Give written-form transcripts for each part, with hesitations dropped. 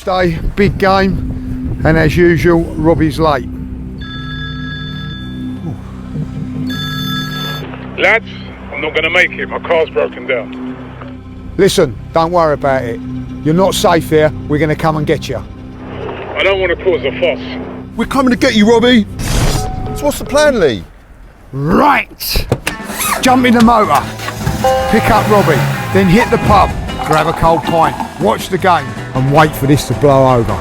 day, big game, and as usual, Robbie's late. Lads, I'm not going to make it. My car's broken down. Listen, don't worry about it. You're not safe here. We're going to come and get you. I don't want to cause a fuss. We're coming to get you, Robbie. So what's the plan, Lee? Right. Jump in the motor, pick up Robbie, then hit the pub, grab a cold pint, watch the game, and wait for this to blow over.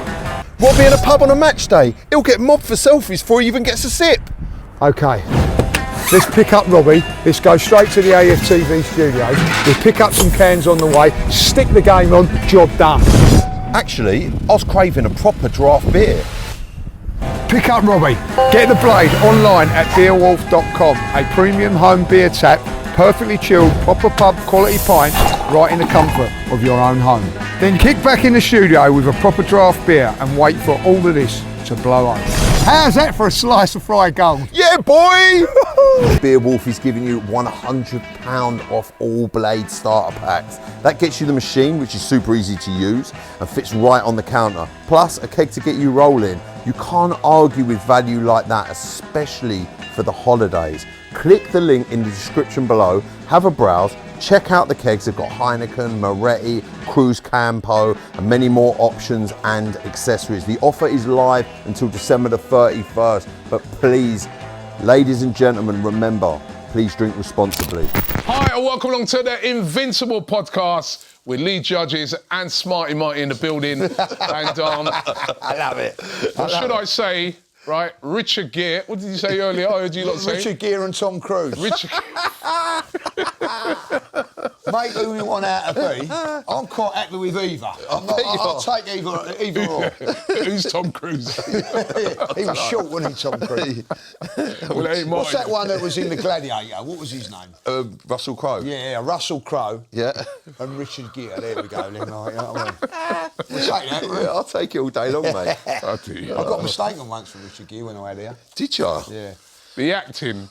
Robbie in a pub on a match day. He'll get mobbed for selfies before he even gets a sip. Okay. Let's pick up Robbie, let's go straight to the AFTV studios, we'll pick up some cans on the way, stick the game on, job done. Actually, I was craving a proper draft beer. Pick up Robbie, get the Blade online at beerwolf.com, a premium home beer tap, perfectly chilled, proper pub quality pints, right in the comfort of your own home. Then kick back in the studio with a proper draft beer and wait for all of this to blow over. How's that for a slice of fried gold? Yeah, boy! Beerwolf is giving you £100 off all Blade starter packs. That gets you the machine, which is super easy to use and fits right on the counter. Plus a keg to get you rolling. You can't argue with value like that, especially for the holidays. Click the link in the description below, have a browse, check out the kegs. They've got Heineken, Moretti, Cruz Campo, and many more options and accessories. The offer is live until December the 31st, but please, ladies and gentlemen, remember, please drink responsibly. Hi, and welcome along to the Invincible podcast with lead judges and Smarty Marty in the building. And I love it. What should I say? Right, Richard Gere. What did you say earlier? I heard you lot say. Richard Gere and Tom Cruise. Richard. Make who you want out to be. I'm quite happy with either. I'll take either or. Who's Tom Cruise? He was short, wasn't he, Tom Cruise? Well, it ain't What's mine. that one that was in The Gladiator? What was his name? Russell Crowe. Yeah, Russell Crowe. Yeah. And Richard Gere. There we go. Then, like, you know what I mean? We'll take that. Yeah, I'll take it all day long, mate. I do. I got mistaken once for Richard Gere when I had here. Did you? Yeah. The acting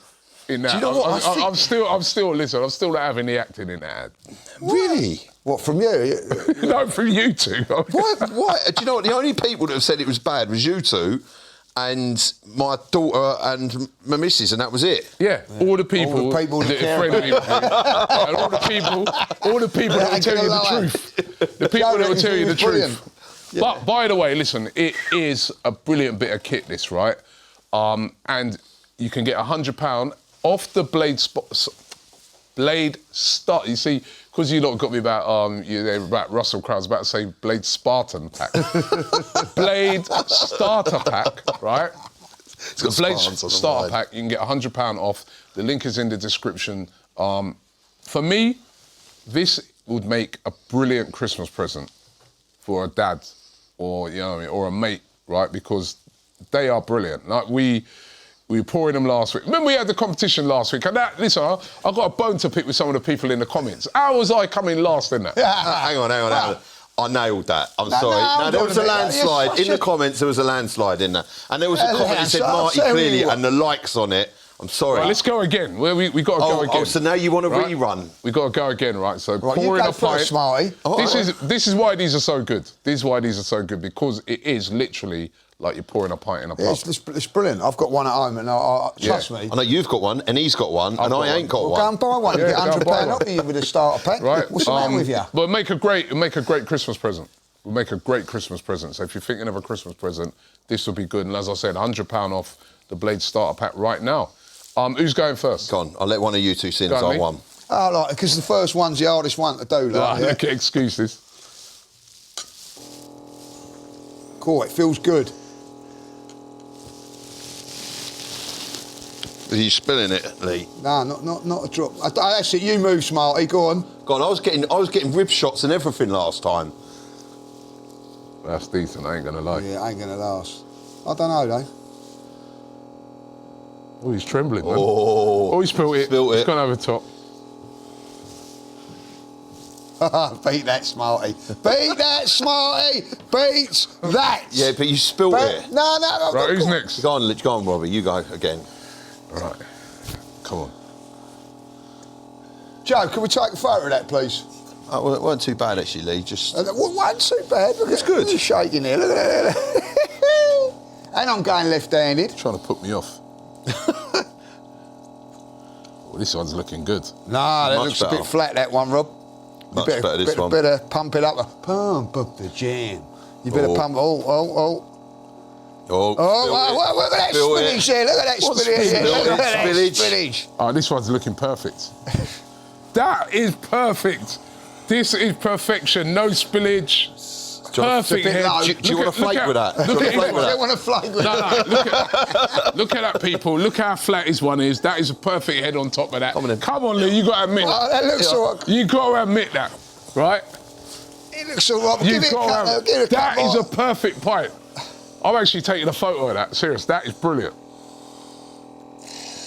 in that. Do you know what? I'm still not having the acting in that. Really? What, from you? No, from you two. Why? Do you know what? The only people that have said it was bad was you two and my daughter and my missus, and that was it. Yeah, all the people that care friend about me, and all the people that will tell you the truth. The people that will tell you the truth. Yeah. But by the way, listen, it is a brilliant bit of kit, this, right? And you can get £100 off the Blade Start. You see, because you lot got me about Russell Crowe. I was about to say Blade Spartan pack. Blade Starter pack, right? The Blade Starter pack. You can get £100 off. The link is in the description. For me, this would make a brilliant Christmas present for a dad, or you know what I mean, or a mate, right? Because they are brilliant. Like we were pouring them last week. Remember we had the competition last week? And listen, I got a bone to pick with some of the people in the comments. How was I coming last in that? Hang on. I nailed that. I'm sorry. No, there was a landslide. In the comments, there was a landslide in there. And there was a comment that said Marty clearly and the likes on it. I'm sorry. Right, let's go again. We got to go again. Oh, so now you want to rerun? We got to go again, right? So right, pouring a pint. Smarty. This is why these are so good. This is why these are so good, because it is literally like you're pouring a pint in a pub. It's brilliant. I've got one at home, and trust me. I know you've got one, and he's got one, and I ain't got one. Go and buy one. You get £100 off you with a starter pack. Right. What's the matter with you? But make a great Christmas present. We'll make a great Christmas present. So if you're thinking of a Christmas present, this will be good. And as I said, £100 off the Blade starter pack right now. Who's going first? Go on. I'll let one of you two since I won. Oh, because the first one's the hardest one to do. Look at excuses. Cool, it feels good. Are you spilling it, Lee? No, not a drop. That's it. You move, Smarty. Go on. Go on. I was getting rib shots and everything last time. That's decent. I ain't gonna lie. Yeah, ain't gonna last. I don't know though. Oh, he's trembling, man. Oh, he spilled it. It's gone over the top. Beat that, Smarty. Beat that, Smarty. Beats that. Yeah, but you spilled it. No. Right, who's next? Go on, Robbie. You go again. All right. Come on. Joe, can we take a photo of that, please? Oh, well, it weren't too bad actually, Lee. Just It wasn't too bad. Look, It's good. He's shaking here. Look at that. And I'm going left-handed. Trying to put me off. Well, this one's looking good. Nah, that Much looks better. a bit flat, that one, Rob. Much better, this one. Better pump it up. Pump up the jam. You better pump. Oh. Oh, Look at that Spill it. spillage there. Look at that What's spillage there. spillage? Look at that Spillage. spillage. Oh, this one's looking perfect. That is perfect. This is perfection. No spillage. Perfect bit head. low. Do you want to flake with that? Look at I don't want to flake with No, that. look at that, people. Look how flat his one is. That is a perfect head on top of that. Come on, Lee. You got to admit Oh, that looks all right. You got to admit that, right? It looks all right. You Give it a got cut. to. Give it a That cut is more. a perfect pint. I'm actually taking a photo of that. Serious. That is brilliant.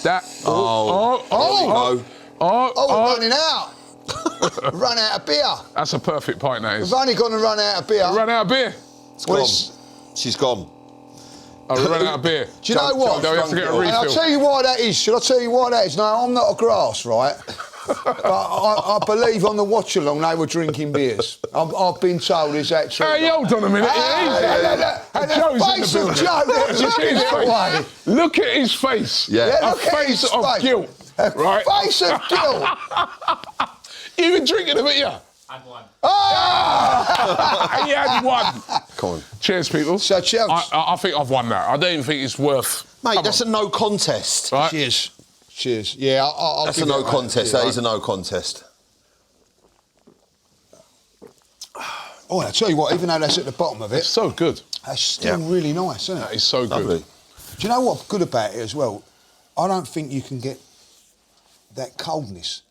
That. Oh, we're running out. Run out of beer. That's a perfect pint. That is. We've only gone to run out of beer. Run out of beer. It's gone. She's gone. Oh, we ran out of beer. Do you know what? No, we have to get a And I'll refill. tell you why that is. Should I tell you why that is? No, I'm not a grass, right? But I believe on the watch along they were drinking beers. I've been told, is that true? Hey, hold on a minute. And Joe's the in face the of building. Joe, Look just at give his it face. away. Look at his face. Yeah. Yeah, A look at face his of face. guilt. Right? Face of guilt. You been drinking a bit, yeah? I've won. He had one. Come on. Cheers, people. So, cheers. I think I've won that. I don't even think it's worth. Mate, Come that's on. a no contest. Right? Cheers. Cheers. Yeah, I'll That's give a no it away. contest. Yeah. That is a no contest. Oh, I tell you what, even though that's at the bottom of It's it, so good. that's still really nice, isn't That it? is so good. Lovely. Do you know what's good about it as well? I don't think you can get that coldness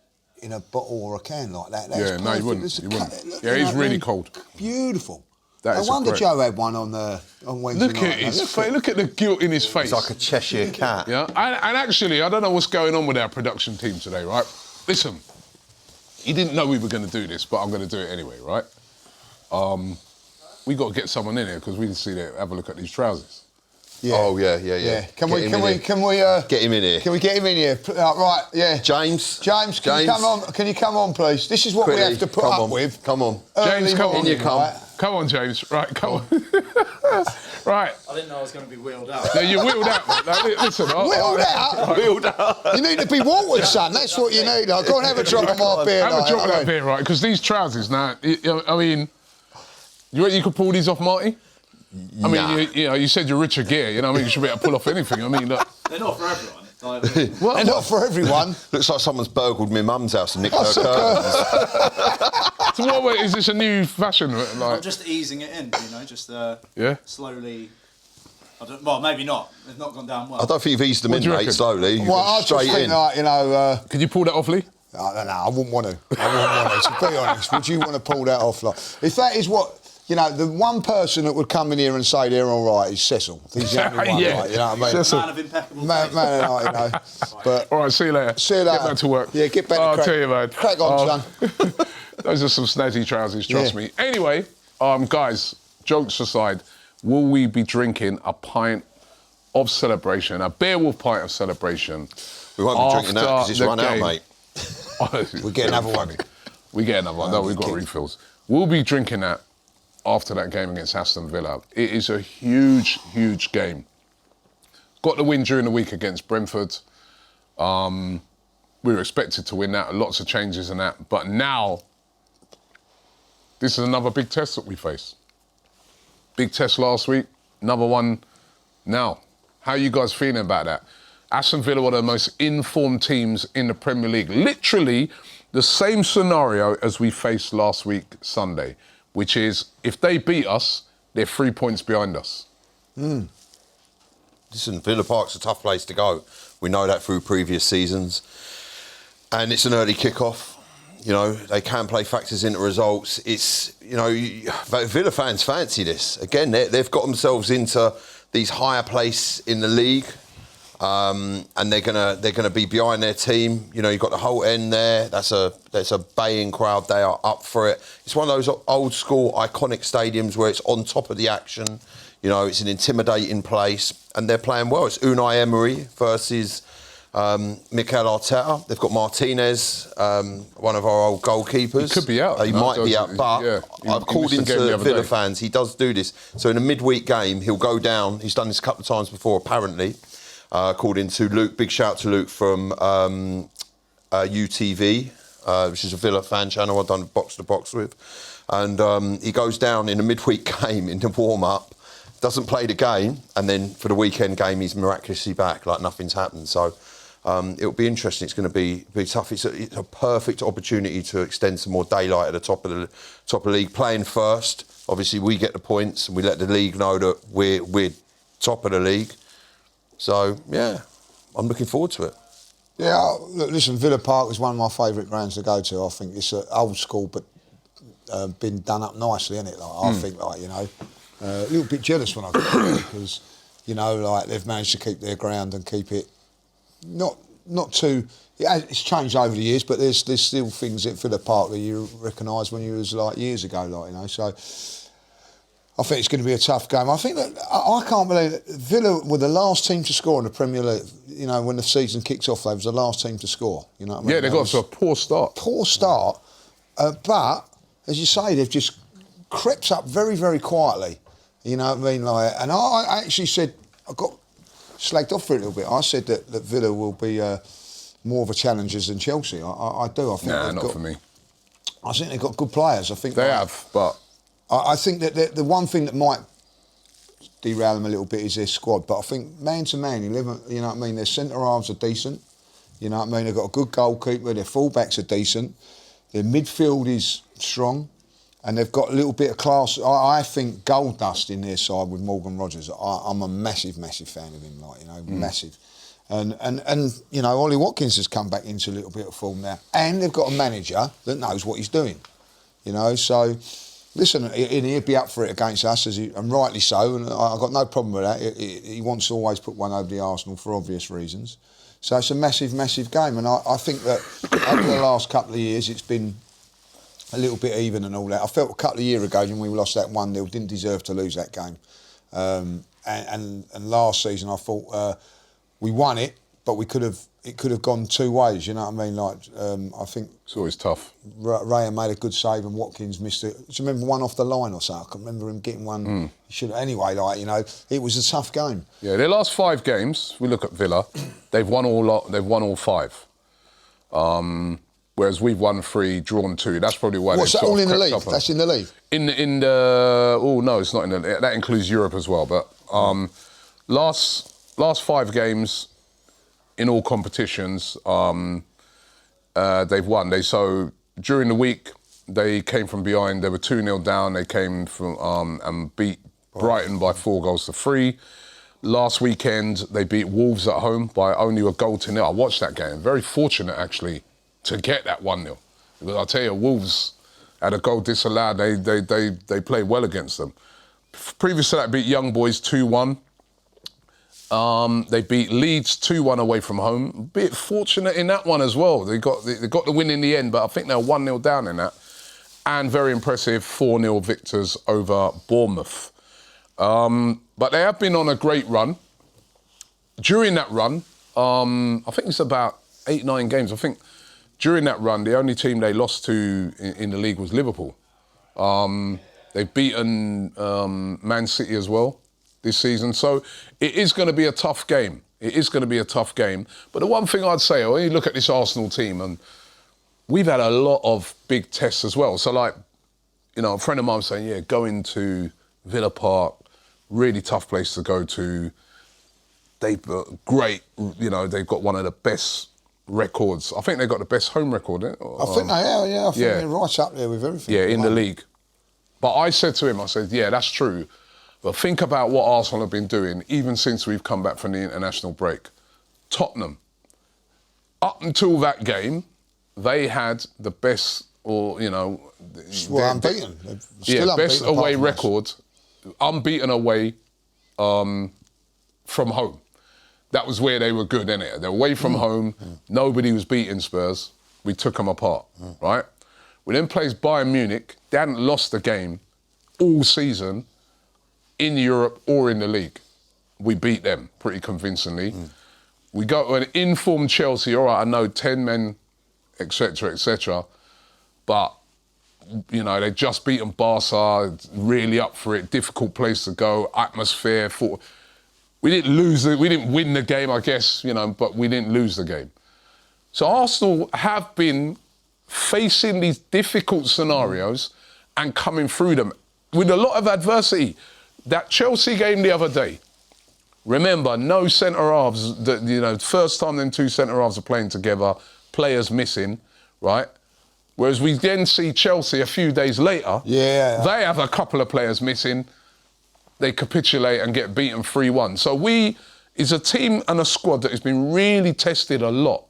in a bottle or a can like that. That's Yeah, no, you perfect. wouldn't. It's a You wouldn't. look, Yeah, you know it's what I really mean? cold. Beautiful. That No is a wonder great- Joe had one on Wednesday Look night. at his face. Look at the guilt in his face. It's like a Cheshire cat. Yeah, and actually, I don't know what's going on with our production team today, right? Listen, he didn't know we were going to do this, but I'm going to do it anyway, right? We got to get someone in here because we can see that. Have a look at these trousers. Yeah. Oh, yeah. Can Get we him get him in here. Can we get him in here? Right, yeah. James, Can you come on? Can you come on, please? This is what we quickly, have to put come up on. with. Come on. James, Early come on. morning, In you come. right? Come on, James. Right, come on. Right. I didn't know I was going to be wheeled out. Now, you're wheeled out. Mate. Now, listen. Wheeled out? Wheeled out. You need to be watered, son. That's what you need. Like, go and have a drop of my beer. Have a like, drop of I that mean. beer, right? Because these trousers now, I mean, you reckon you could pull these off, Marty? I mean, you said you're Richard Gere, you know what I mean? You should be able to pull off anything. I mean, look. They're not for everyone. Like, And not for everyone. Looks like someone's burgled my mum's house and nicked her curtains. So what way, is this a new fashion? I'm Like, just easing it in, you know, just yeah? slowly. Well, maybe not. It's not gone down well. I don't think you've eased them What in, do you mate, reckon? slowly. You've Well, gone I just straight think, in. like, you know, Could you pull that off, Lee? I wouldn't want to. I wouldn't want to. To be honest, would you want to pull that off? Like, if that is what, you know, the one person that would come in here and say they're all right is Cecil. He's the only one, Yeah. like, you know what I mean? Cecil. Man of impeccable Man, taste. man, like, you know. But All right, see you later. see you later. Get back to work. Yeah, get back to I'll crack. tell you, man. Crack on, son. Those are some snazzy trousers, trust Yeah. me. Anyway, guys, jokes aside, will we be drinking a pint of celebration, a Beowulf pint of celebration? We won't be drinking that because after it's the run out, game? mate. We get another one. We get another one. No, we've got refills. We'll be drinking that after that game against Aston Villa. It is a huge, huge game. Got the win during the week against Brentford. We were expected to win that. Lots of changes in that. But now, this is another big test that we face. Big test last week, another one now. How are you guys feeling about that? Aston Villa are the most informed teams in the Premier League. Literally the same scenario as we faced last week Sunday, which is if they beat us, they're 3 points behind us. Listen, Villa Park's a tough place to go. We know that through previous seasons. And it's an early kickoff. You know, they can play factors into results. It's, you know, but Villa fans fancy this. Again, they've got themselves into these higher place in the league. And they're gonna be behind their team. You know, you've got the whole end there. That's a baying crowd. They are up for it. It's one of those old school iconic stadiums where it's on top of the action. You know, it's an intimidating place, and they're playing well. It's Unai Emery versus Mikel Arteta. They've got Martinez, one of our old goalkeepers. He could be out. He might be out, but according to Villa fans, he does do this. So in a midweek game, he'll go down. He's done this a couple of times before, apparently, according to Luke. Big shout to Luke from UTV, which is a Villa fan channel I've done box to box with. And he goes down in a midweek game in the warm-up, doesn't play the game, and then for the weekend game, he's miraculously back, like nothing's happened. So it'll be interesting. It's going to be tough. It's a perfect opportunity to extend some more daylight at the top of the league. Playing first, obviously we get the points, and we let the league know that we're top of the league. So yeah, I'm looking forward to it. Yeah, look, listen, Villa Park is one of my favourite grounds to go to. I think it's old school, but been done up nicely, isn't it? Like, I think, like, you know, a little bit jealous when I go there because, you know, like they've managed to keep their ground and keep it not too. It's changed over the years, but there's still things at Villa Park that you recognise when you was like years ago, like, you know. So I think it's going to be a tough game. I think that I can't believe that Villa were the last team to score in the Premier League. You know, when the season kicks off, they was the last team to score. You know what I mean? Yeah, they got off to a poor start. Poor start, but as you say, they've just crept up very, very quietly. You know what I mean? Like, and I actually said, I got slagged off for it a little bit. I said that Villa will be more of a challengers than Chelsea. I do. I think not for me. I think they've got good players. I think they have, but I think that the one thing that might derail them a little bit is their squad. But I think man to man, you know what I mean? Their centre halves are decent. You know what I mean? They've got a good goalkeeper. Their full-backs are decent. Their midfield is strong. And they've got a little bit of class. I think gold dust in their side with Morgan Rogers. I'm a massive, massive fan of him, like, you know, massive. And you know, Ollie Watkins has come back into a little bit of form now. And they've got a manager that knows what he's doing. You know, so listen, and he'd be up for it against us, and rightly so, and I've got no problem with that. He wants to always put one over the Arsenal for obvious reasons. So it's a massive, massive game, and I think that over the last couple of years it's been a little bit even and all that. I felt a couple of years ago when we lost that 1-0, didn't deserve to lose that game. And last season I thought we won it, but it could have gone two ways, you know what I mean? Like, I think it's always tough. Raya made a good save and Watkins missed it. Do you remember one off the line or something? I can remember him getting one. He should anyway, like, you know, it was a tough game. Yeah, their last 5 games, we look at Villa, they've won all 5. Whereas we've won 3, drawn 2. That's probably why. What's that all in the league? That's in the league. In the no, it's not in the. That includes Europe as well. But last 5 games in all competitions, they've won. So during the week they came from behind. They were 2-0 down. They came from and beat Brighton by 4-3. Last weekend they beat Wolves at home by only a goal to nil. I watched that game. Very fortunate actually to get that 1-0. Because I'll tell you, Wolves had a goal disallowed. They played well against them. Previous to that, beat Young Boys 2-1. They beat Leeds 2-1 away from home. A bit fortunate in that one as well. They got the win in the end, but I think they were 1-0 down in that. And very impressive 4-0 victors over Bournemouth. But they have been on a great run. During that run, I think it's about 8-9 games. I think during that run, the only team they lost to in the league was Liverpool. They've beaten Man City as well this season. So it is going to be a tough game. It is going to be a tough game. But the one thing I'd say, when you look at this Arsenal team, and we've had a lot of big tests as well. So, like, you know, a friend of mine was saying, yeah, going to Villa Park, really tough place to go to. They've got great, you know, they've got one of the best records. I think they've got the best home record. I think they are, yeah. I think they're right up there with everything. Yeah, in the league. But I said to him, I said, yeah, that's true. But think about what Arsenal have been doing, even since we've come back from the international break. Tottenham, up until that game, they had the best, or, you know... Well, unbeaten. Yeah, best away record, unbeaten away from home. That was where they were good, innit? They're away from home, nobody was beating Spurs. We took them apart, right? We then played Bayern Munich. They hadn't lost a game all season in Europe or in the league. We beat them pretty convincingly. We got to an informed Chelsea. All right, I know 10 men, etc., etc. But, you know, they just beaten Barca, really up for it, difficult place to go, atmosphere. We didn't lose it. We didn't win the game, I guess, you know, but we didn't lose the game. So Arsenal have been facing these difficult scenarios and coming through them with a lot of adversity. That Chelsea game the other day, remember, no centre-halves, you know, first time them two centre-halves are playing together, players missing, right? Whereas we then see Chelsea a few days later, they have a couple of players missing, they capitulate and get beaten 3-1. So we is a team and a squad that has been really tested a lot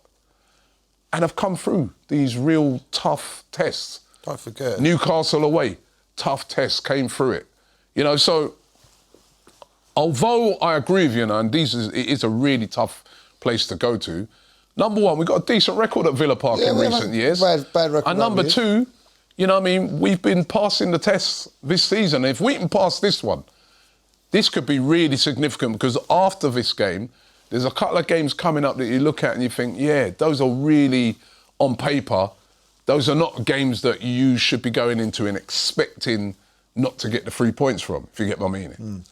and have come through these real tough tests. Don't forget. Newcastle away, tough test, came through it. You know, so although I agree with you, and it is a really tough place to go to, number one, we've got a decent record at Villa Park in recent years. Bad record. And number two, you know what I mean, we've been passing the tests this season. If we can pass this one, this could be really significant because after this game, there's a couple of games coming up that you look at and you think, yeah, those are really, on paper, those are not games that you should be going into and expecting not to get the 3 points from, if you get my meaning.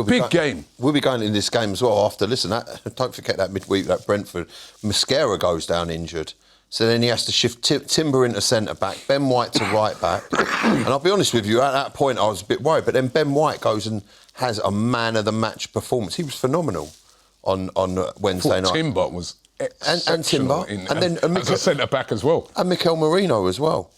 Big game. We'll be going in this game as well after. Listen, don't forget that midweek, that Brentford. Mascara goes down injured. So then he has to shift Timber into centre-back, Ben White to right-back. And I'll be honest with you, at that point I was a bit worried. But then Ben White goes and has a man-of-the-match performance. He was phenomenal on Wednesday night. Timber was and Timber. And as a centre-back as well. And Mikel Merino as well.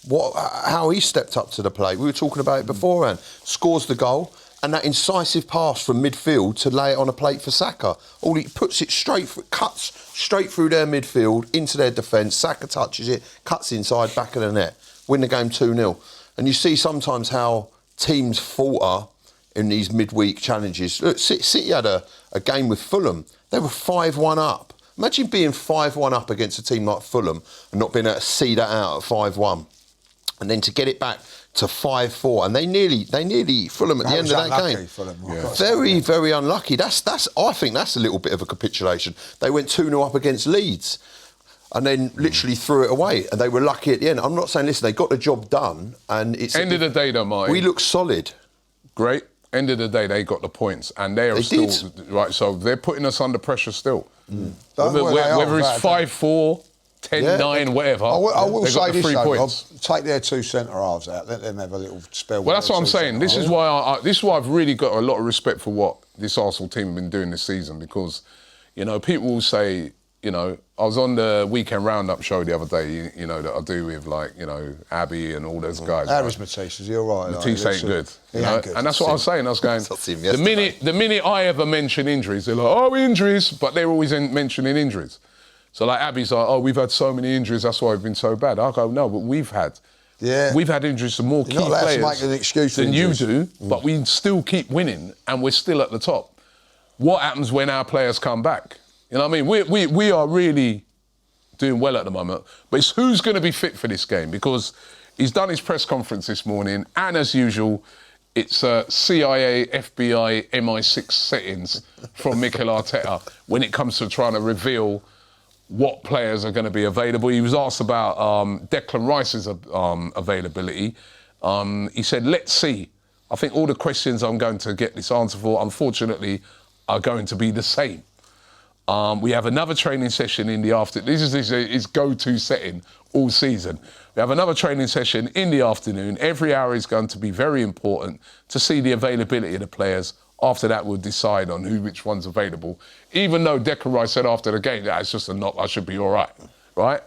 How he stepped up to the plate. We were talking about it beforehand. Scores the goal. And that incisive pass from midfield to lay it on a plate for Saka. He puts it cuts straight through their midfield, into their defence. Saka touches it, cuts inside, back of the net. Win the game 2-0. And you see sometimes how teams falter in these midweek challenges. Look, City had a game with Fulham. They were 5-1 up. Imagine being 5-1 up against a team like Fulham and not being able to see that out at 5-1. And then to get it back to 5-4, and they nearly Fulham at the end of that game. Fulham, very, very unlucky. I think that's a little bit of a capitulation. They went 2-0 up against Leeds, and then literally threw it away, and they were lucky at the end. I'm not saying, listen, they got the job done, and it's end of the day, though, Martin. We look solid. Great. End of the day, they got the points, and they still right. So they're putting us under pressure still. Whether it's 5-4. 10-9, whatever. I will say this, though, take their two centre-halves out, let them have a little spell. Well, that's what I'm saying. This is why I've really got a lot of respect for what this Arsenal team have been doing this season because, you know, people will say, you know, I was on the Weekend Roundup show the other day, you know, that I do with, like, you know, Abby and all those guys. How is Matisse? Is he all right? Matisse ain't good. He ain't good. And that's what I was saying. I was going, the minute I ever mention injuries, they're like, oh, injuries, but they're always mentioning injuries. So like Abby's like, oh, we've had so many injuries, that's why we've been so bad. I go, no, but we've had injuries to more key players than you do, but we still keep winning and we're still at the top. What happens when our players come back? You know what I mean? We are really doing well at the moment, but it's who's going to be fit for this game because he's done his press conference this morning and as usual, it's CIA, FBI, MI6 settings from Mikel Arteta when it comes to trying to reveal what players are going to be available. He was asked about Declan Rice's availability. He said, let's see. I think all the questions I'm going to get this answer for, unfortunately, are going to be the same. We have another training session in the afternoon. This is his go-to setting all season. We have another training session in the afternoon. Every hour is going to be very important to see the availability of the players. After that, we'll decide on which one's available. Even though Declan Rice said after the game, it's just a knock, I should be all right?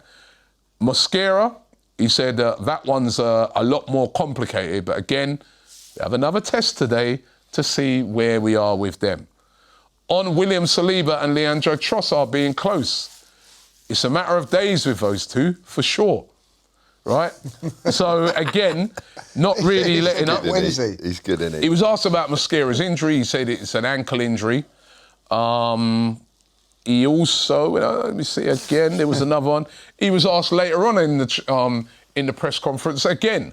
Mascara, he said that one's a lot more complicated. But again, we have another test today to see where we are with them. On William Saliba and Leandro Trossard being close, it's a matter of days with those two, for sure. Right? So, again, not really letting up. When is he? He's good, isn't he? He was asked about Mascara's injury. He said it's an ankle injury. He also, let me see again, there was another one. He was asked later on in the press conference again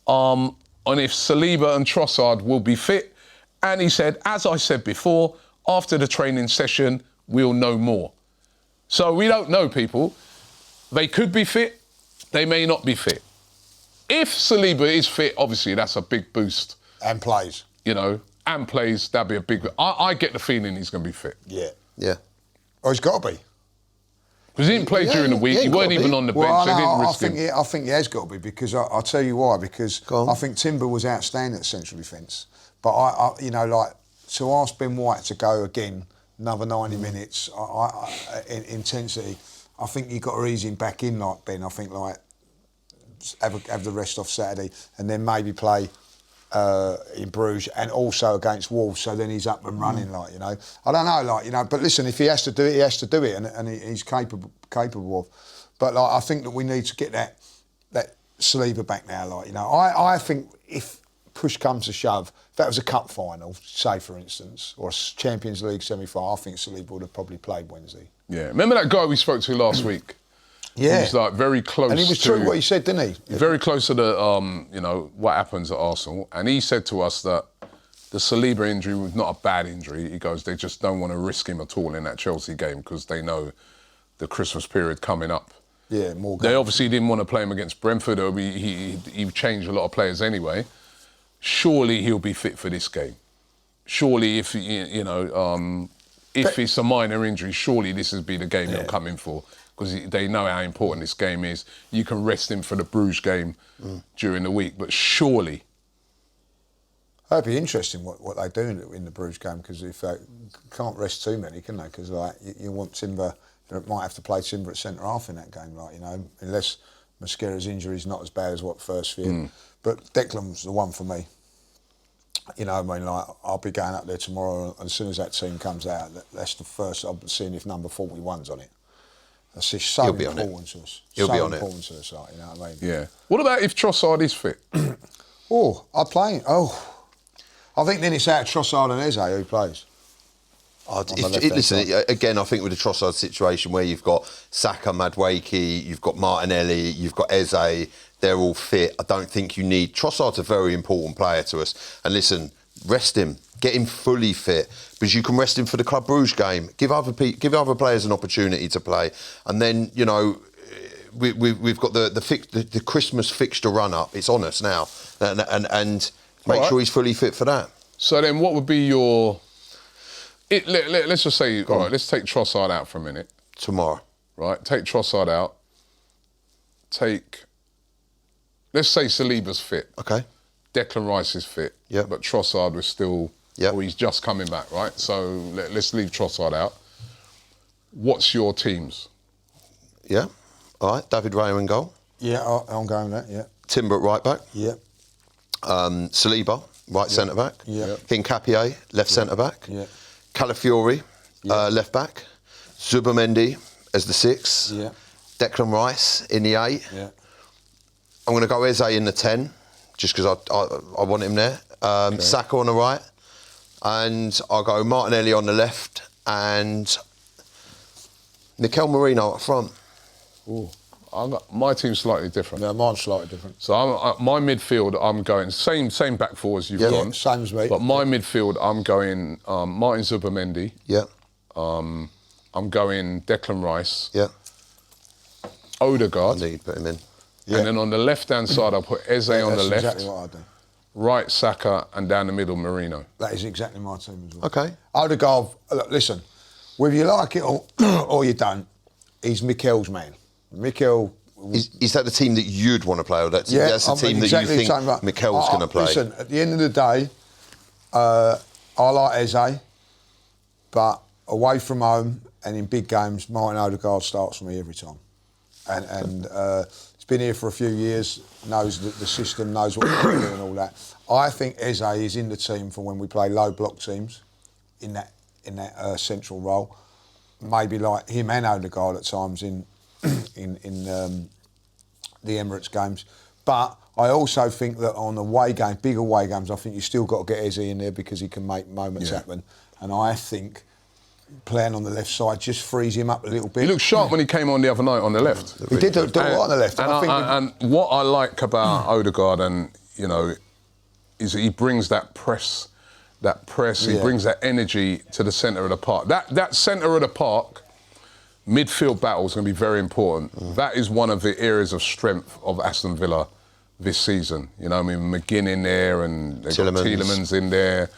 on if Saliba and Trossard will be fit. And he said, as I said before, after the training session, we'll know more. So we don't know, people. They could be fit, they may not be fit. If Saliba is fit, obviously that's a big boost. And plays. You know, and plays, that'd be a big... I get the feeling he's going to be fit. Yeah. Yeah. Oh, he's got to be. Because he didn't play during the week, he weren't even on the bench, they didn't risk him. I think he has got to be, because I'll tell you why, because I think Timber was outstanding at central defence. But you know, like, to ask Ben White to go again, another 90 minutes, in intensity, I think you've got to ease him back in, like Ben. I think, like, have the rest off Saturday and then maybe play in Bruges and also against Wolves, so then he's up and running, like, you know. I don't know, like, you know, but listen, if he has to do it, he has to do it, and he's capable of. But, like, I think that we need to get that Saliba back now, like, you know. I think if push comes to shove, if that was a cup final, say, for instance, or a Champions League semi-final, I think Saliba would have probably played Wednesday. Yeah, remember that guy we spoke to last week? Yeah. He was, like, very close. And he was true what he said, didn't he? Very close to the, you know, what happens at Arsenal. And he said to us that the Saliba injury was not a bad injury. He goes, they just don't want to risk him at all in that Chelsea game because they know the Christmas period coming up. Yeah, more games. They obviously didn't want to play him against Brentford. He changed a lot of players anyway. Surely he'll be fit for this game. Surely, if you know, if it's a minor injury, surely this would be the game he'll come in for, because they know how important this game is. You can rest him for the Bruges game during the week, but surely. That'd be interesting what they do in the Bruges game, because if they can't rest too many, can they? Because, like, you want Timber, they might have to play Timber at centre half in that game, like, you know, unless Mosquera's injury is not as bad as what first feared. But Declan's the one for me. You know, I mean, like, I'll be going up there tomorrow, and as soon as that team comes out, that's the first I'll be seeing if number 41's on it. That's just so important to us. He'll be on it. So important to us, like, you know what I mean? Yeah. What about if Trossard is fit? I'd play him. I think then it's out of Trossard and Eze who plays. Listen, again, I think with the Trossard situation where you've got Saka, Madueke, you've got Martinelli, you've got Eze, they're all fit. I don't think you need... Trossard's a very important player to us. And listen, rest him. Get him fully fit, because you can rest him for the Club Bruges game. Give other players an opportunity to play. And then, you know, we've got the Christmas fixture run-up. It's on us now. And make sure he's fully fit for that. So then what would be your... let's just say, all right, let's take Trossard out for a minute. Tomorrow. Right, take Trossard out. Let's say Saliba's fit. Okay. Declan Rice is fit. Yeah. But Trossard was still... Yep. Or he's just coming back, right? So let's leave Trossard out. What's your teams? Yeah. All right. David Raya in goal. Yeah, I'm going with that, yeah. Timber at right back. Yeah. Saliba, right centre back. Yeah. Hincapié, left centre back. Yeah. Calafiori, left back. Zubimendi as the 6. Yeah. Declan Rice in the 8. Yeah. I'm going to go Eze in the 10, just because I want him there. Saka on the right. And I'll go Martinelli on the left and Mikel Merino up front. Ooh. My team's slightly different. No, mine's slightly different. So my midfield, I'm going same back four as you've gone. Yeah, same as me. But my midfield, I'm going Martin Zubimendi. Yeah. I'm going Declan Rice. Yeah. Odegaard. I need to put him in. Yeah. And then on the left-hand side, I'll put Eze on the left. That's exactly what I do. Right, Saka, and down the middle, Merino. That is exactly my team as well. Okay. Odegaard, look, listen, whether you like it or you don't, he's Mikel's man. Mikel... Is that the team that you'd want to play, or that's the team exactly that you think Mikel's going to play? Listen, at the end of the day, I like Eze, but away from home and in big games, Martin Odegaard starts for me every time. And he's been here for a few years, knows the system, knows what we're doing and all that. I think Eze is in the team for when we play low block teams in that central role. Maybe like him and Odegaard at times in the Emirates games. But I also think that on the away game, big away games, I think you still got to get Eze in there because he can make moments happen. And I think playing on the left side just frees him up a little bit. He looked sharp when he came on the other night on the left. He did do a lot on the left. And what I like about Odegaard, and you know, is that he brings that press. He brings that energy to the centre of the park. That centre of the park midfield battle is going to be very important. That is one of the areas of strength of Aston Villa this season. You know, I mean, McGinn in there, and they've got Tielemans in there,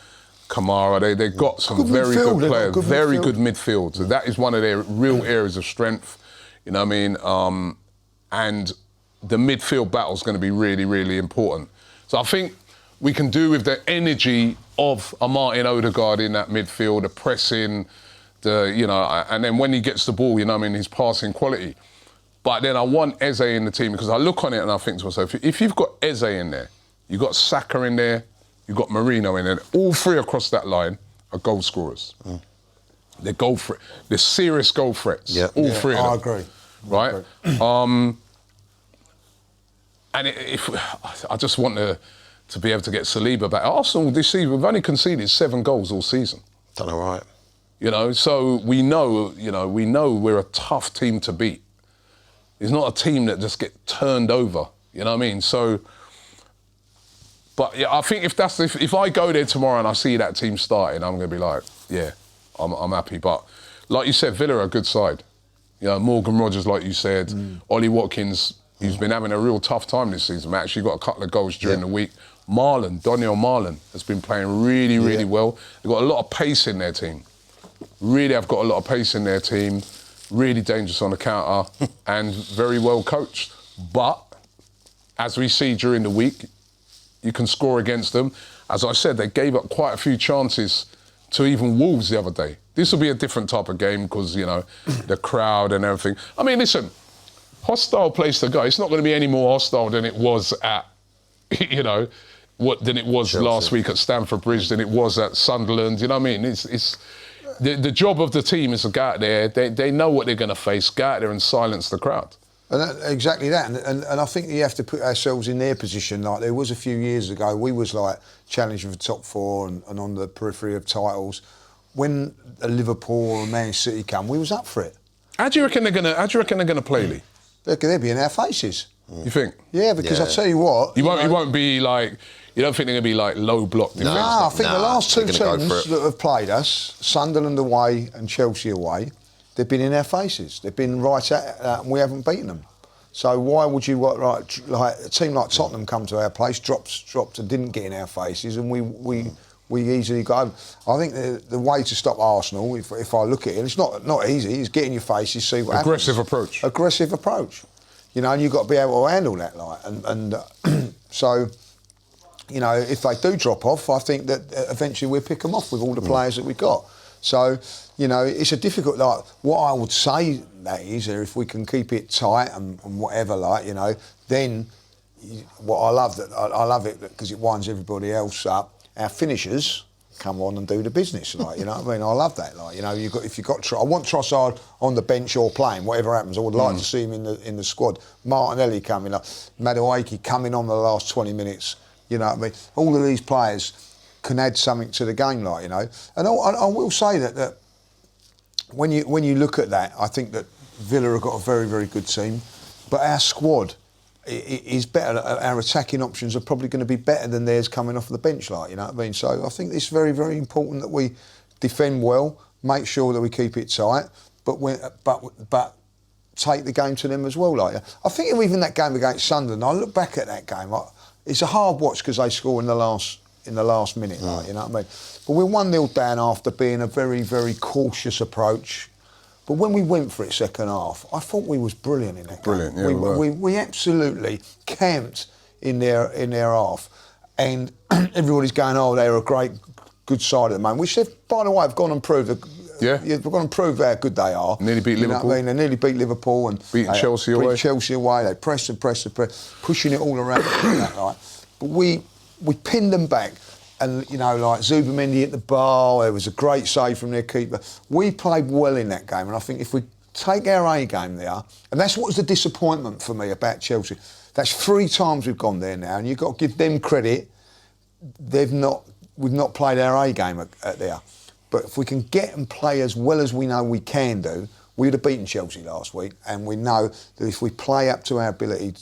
Kamara. They've got some very good players, very good midfield. So that is one of their real areas of strength. You know what I mean? And the midfield battle is going to be really, really important. So I think we can do with the energy of a Martin Odegaard in that midfield, the pressing, and then when he gets the ball, you know what I mean, his passing quality. But then I want Eze in the team, because I look on it and I think to myself, if you've got Eze in there, you've got Saka in there, you've got Marino in there, all three across that line are goal scorers. They're they're serious goal threats, all three of them. I agree. Right? And I just want to be able to get Saliba back. Arsenal this season, we've only conceded 7 goals all season. Done all right. You know, so we know we're a tough team to beat. It's not a team that just get turned over. You know what I mean? So, but yeah, I think if I go there tomorrow and I see that team starting, I'm going to be like, yeah, I'm happy. But like you said, Villa are a good side. You know, Morgan Rogers, like you said, Ollie Watkins, he's been having a real tough time this season. Actually got a couple of goals during the week. Daniel Marlon has been playing really, really well. They've got a lot of pace in their team. Really have got a lot of pace in their team. Really dangerous on the counter and very well coached. But as we see during the week, you can score against them. As I said, they gave up quite a few chances to even Wolves the other day. This will be a different type of game because, you know, the crowd and everything. I mean, listen, hostile place to go. It's not going to be any more hostile than it was at, you know, than it was Chelsea. Last week at Stamford Bridge, than it was at Sunderland. You know what I mean? It's the job of the team is to go out there. They know what they're going to face. Go out there and silence the crowd. And exactly that. And I think you have to put ourselves in their position. Like there was a few years ago, we was like challenging for top 4 and on the periphery of titles. When a Liverpool or Man City come, we was up for it. How do you reckon they're gonna play, Lee? They'll be in our faces. You think? Yeah, because I tell you what, he won't be like. You don't think they're going to be like low block defence? No, I think the last 2 teams that have played us, Sunderland away and Chelsea away, they've been in our faces. They've been right at that, and we haven't beaten them. So why would you like a team like Tottenham come to our place, dropped and didn't get in our faces, and we easily got over. I think the way to stop Arsenal, if I look at it, it's not easy. It's get in your faces, see what happens. Aggressive approach. You know, and you've got to be able to handle that, like, and so. You know, if they do drop off, I think that eventually we'll pick them off with all the players that we've got. So, you know, it's a difficult, like, what I would say that is, if we can keep it tight and whatever, like, you know, then what I love it because it winds everybody else up. Our finishers come on and do the business, like, you know what I mean? I love that, like, you know, I want Trossard on the bench or playing, whatever happens. I would like to see him in the squad. Martinelli coming up, Madueke coming on the last 20 minutes. You know what I mean? All of these players can add something to the game, like, you know. And I will say that when you look at that, I think that Villa have got a very, very good team, but our squad is better. Our attacking options are probably going to be better than theirs coming off the bench, like, you know what I mean? So I think it's very, very important that we defend well, make sure that we keep it tight, but take the game to them as well, like. I think even that game against Sunderland, I look back at that game. It's a hard watch because they score in the last minute, like, you know what I mean? But we're 1-0 down after being a very, very cautious approach. But when we went for it second half, I thought we was brilliant in that game. Yeah, we absolutely camped in their half. And everybody's going, oh, they're a great, good side at the moment, which they've, by the way, have gone and proved. They've gone and proved how good they are. Nearly beat Liverpool. Know what I mean? They nearly beat Liverpool and beating Chelsea away. They pressed, pushing it all around. Like. But we pinned them back, and you know, like Zubamendi at the bar. It was a great save from their keeper. We played well in that game, and I think if we take our A game there, and that's what was the disappointment for me about Chelsea. That's 3 times we've gone there now, and you've got to give them credit. We've not played our A game at there. But if we can get and play as well as we know we can do, we would have beaten Chelsea last week, and we know that if we play up to our ability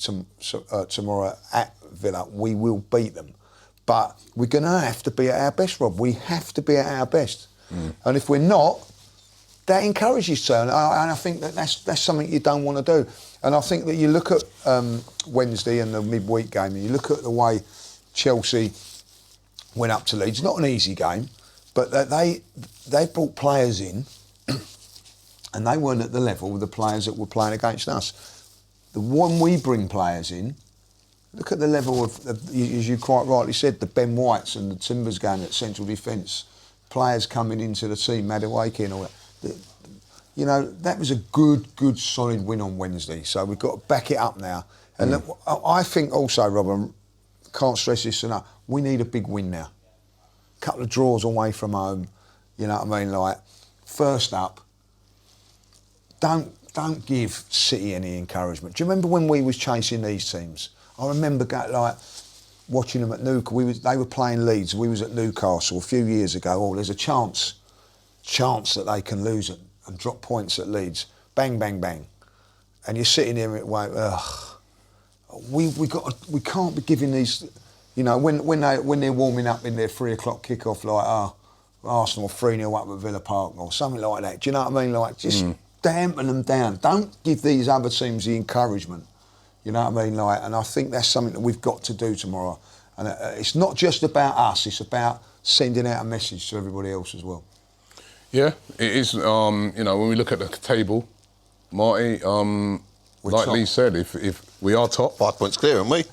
tomorrow at Villa, we will beat them. But we're going to have to be at our best, Rob. We have to be at our best. And if we're not, that encourages you, and I think that's something you don't want to do. And I think that you look at Wednesday and the midweek game, and you look at the way Chelsea went up to Leeds. Not an easy game, but they brought players in, and they weren't at the level of the players that were playing against us. The one we bring players in, look at the level of, as you quite rightly said, the Ben Whites and the Timbers game at central defence. Players coming into the team, Madueke and all that. You know, that was a good, solid win on Wednesday. So we've got to back it up now. And look, I think also, Robin, can't stress this enough, we need a big win now. A couple of draws away from home, you know what I mean? Like, first up, don't give City any encouragement. Do you remember when we was chasing these teams? I remember watching them at Newcastle. They were playing Leeds. We was at Newcastle a few years ago. Oh, there's a chance that they can lose it and drop points at Leeds. Bang, bang, bang. And you're sitting here and going, ugh. We can't be giving these, you know, when they're warming up in their 3 o'clock kickoff, like Arsenal 3-0 up at Villa Park or something like that. Do you know what I mean? Like, just dampen them down. Don't give these other teams the encouragement. You know what I mean? Like, and I think that's something that we've got to do tomorrow. And it's not just about us, it's about sending out a message to everybody else as well. Yeah, it is. You know, when we look at the table, Marty, like top. Lee said, if we are top, 5 points clear, aren't we?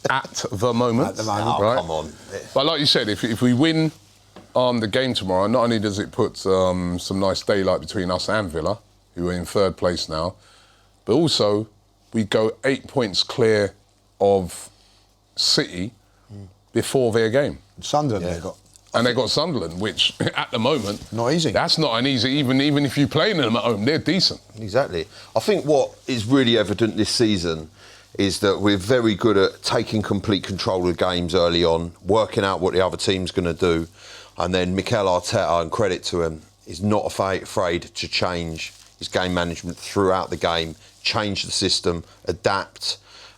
at the moment. At the moment, Oh, right? come on. But like you said, if we win the game tomorrow, not only does it put some nice daylight between us and Villa, who are in 3rd place now, but also we go 8 points clear of City before their game. Sunderland they got. And they got Sunderland, which at the moment... Not easy. That's not an easy... Even if you play them at home, they're decent. Exactly. I think what is really evident this season is that we're very good at taking complete control of games early on, working out what the other team's going to do, and then Mikel Arteta, and credit to him, is not afraid to change his game management throughout the game, change the system, adapt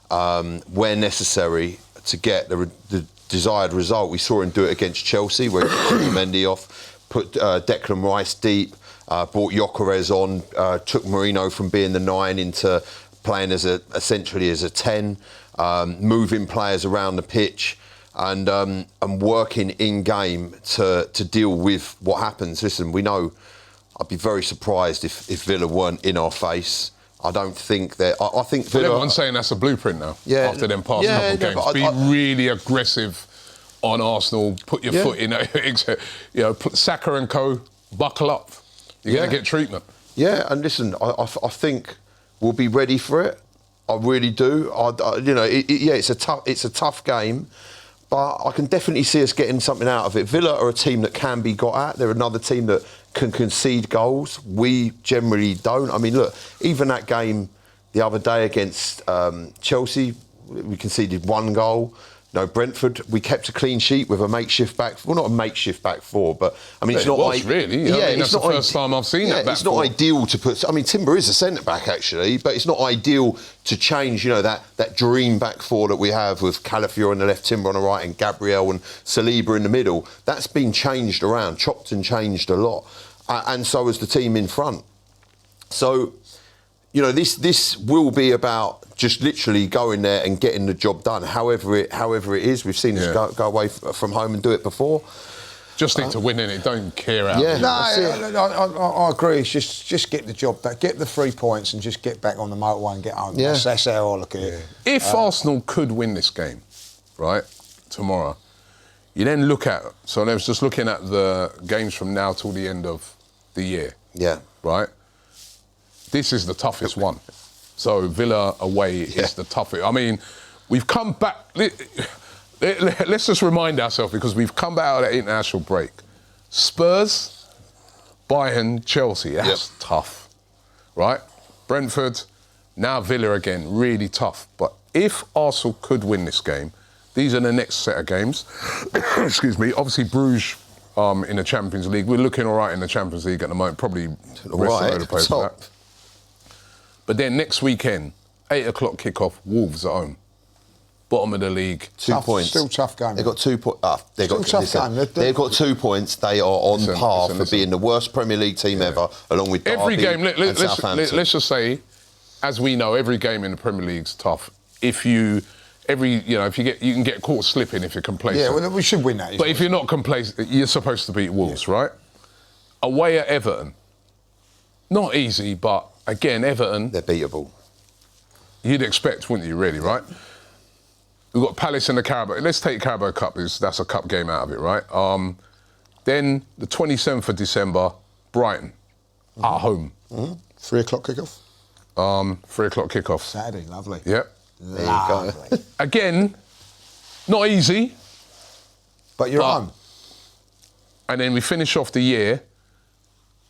where necessary to get the desired result. We saw him do it against Chelsea, where he took Mendy off, put Declan Rice deep, brought Gyökeres on, took Marino from being the 9 into playing essentially as a 10, moving players around the pitch and working in game to deal with what happens. Listen, we know, I'd be very surprised if Villa weren't in our face. I don't think that. I think Villa. Everyone's saying that's a blueprint now. Yeah, after them past couple of games, be really aggressive on Arsenal. Put your foot in it. You know, put Saka and co. Buckle up. You're gonna get treatment. Yeah, and listen, I think we'll be ready for it. I really do. It's a tough game, but I can definitely see us getting something out of it. Villa are a team that can be got at. They're another team that can concede goals. We generally don't. I mean, look, even that game the other day against Chelsea, we conceded 1 goal. No, Brentford, we kept a clean sheet with a makeshift back. Well, not a makeshift back 4, but I mean, it's not really. Yeah, I mean, that's the first time I've seen that back it's not 4. ideal to put. I mean, Timber is a centre back actually, but it's not ideal to change. You know, that dream back 4 that we have with Calafiore on the left, Timber on the right, and Gabriel and Saliba in the middle. That's been changed around, chopped and changed a lot, and so has the team in front. So, you know, this will be about just literally going there and getting the job done. However it is, we've seen us go away from home and do it before. Just need to win in it. Don't care out. Yeah, No, I agree. It's just get the job back, get the 3 points, and just get back on the motorway and get home. Yeah. That's how I look at it. If Arsenal could win this game, right, tomorrow, you then look at. So I was just looking at the games from now till the end of the year. Yeah. Right. This is the toughest one. So Villa away is the toughest. I mean, we've come back. Let's just remind ourselves, because we've come back out of that international break. Spurs, Bayern, Chelsea. That's tough, right? Brentford, now Villa again. Really tough. But if Arsenal could win this game, these are the next set of games. Excuse me. Obviously, Bruges in the Champions League. We're looking all right in the Champions League at the moment. Probably Right, the place for that. But then next weekend, 8 o'clock kickoff, Wolves at home. bottom of the league. 2 points. Still tough game. They've got 2 points. They've got tough game. They've got 2 points. They are on par for being the worst Premier League team ever, along with Derby Every game, and Southampton. let's just say, as we know, every game in the Premier League's tough. If you can get caught slipping if you're complacent. Yeah, well, we should win that. But if you're not complacent, you're supposed to beat Wolves, right? Away at Everton, not easy, but again, Everton, They're beatable. you'd expect, wouldn't you, really, right? We've got Palace in the Carabao. Let's take Carabao Cup, that's a cup game out of it, right? Then the 27th of December, Brighton, at home. 3 o'clock kickoff. 3 o'clock kickoff. Saturday, lovely. Yep. There you go. Again, not easy. But you're at home. And then we finish off the year,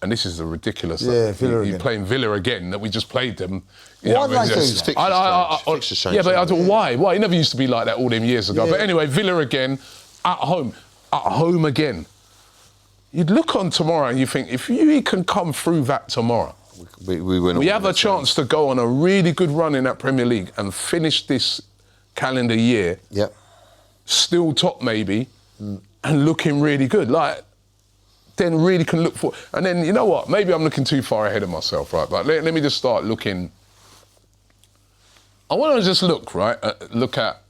and this is a ridiculous. Yeah, Villa you're again. playing Villa again. That we just played them. You Why know, do they do just- that? Fixture's changed. Yeah, but I don't. Why? It never used to be like that all them years ago. Yeah. But anyway, Villa again, at home again. You'd look on tomorrow and you think, if you can come through that tomorrow, we have a chance to go on a really good run in that Premier League and finish this calendar year Yep. still top maybe and looking really good. Like, then really can look for... And then, you know what? Maybe I'm looking too far ahead of myself, right? But let me just start looking... I want to just look, right? Look at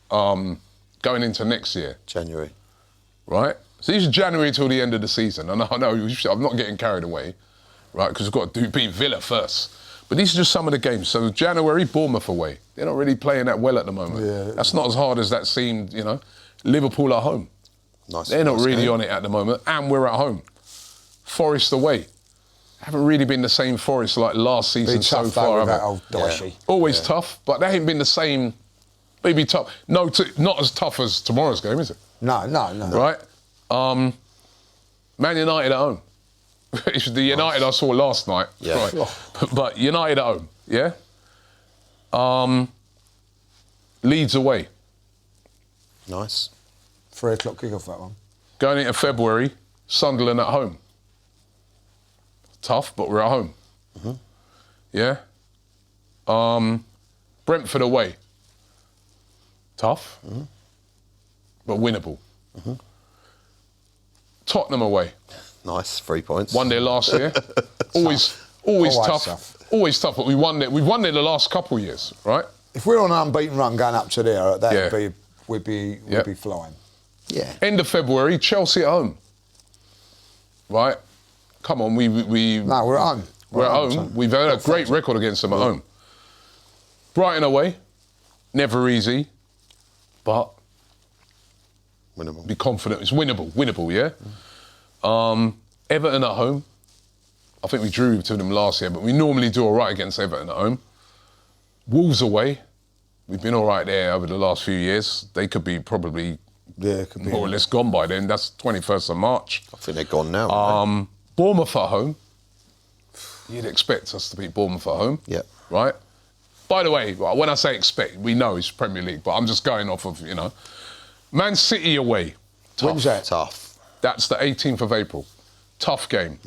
going into next year, January. right? So this is January till the end of the season. And I know I'm not getting carried away, right? Because we've got to beat Villa first. But these are just some of the games. So January, Bournemouth away. They're not really playing that well at the moment. Yeah. That's not as hard as that seemed, you know. Liverpool at home. Nice. They're not nice really game. on it at the moment. And we're at home. Forest away. Haven't really been the same Forest like last season Be so tough far. though with have that it? old Dicey. Always tough, but they ain't been the same. Maybe tough. No, not as tough as tomorrow's game, is it? No. Right? Man United at home. It's the United I saw last night. Yeah. Right. But United at home, yeah? Leeds away. Nice. 3 o'clock kickoff, that one. Going into February, Sunderland at home. Tough, but we're at home. Yeah? Brentford away. Tough, but winnable. Tottenham away. Nice. 3 points. Won there last year. Always tough. tough. Always tough, but we won it. We've won it the last couple of years, right? If we're on an unbeaten run going up to there, Yeah. we'd be flying. Yeah. End of February, Chelsea at home. Right? Come on, we No, we're at home. we're at home. so- We've had a great record against them at home. Brighton away, never easy, but Winnable. be confident. It's winnable, yeah? Everton at home. I think we drew to them last year, but we normally do all right against Everton at home. Wolves away. We've been all right there over the last few years. They could be probably it could be. more or less gone by then. That's 21st of March. I think they're gone now. aren't Bournemouth at home. You'd expect us to beat Bournemouth at home. Yeah. Right? By the way, when I say expect, we know it's Premier League, but I'm just going off of, you know. Man City away. When's they? that? Tough. That's the 18th of April. Tough game.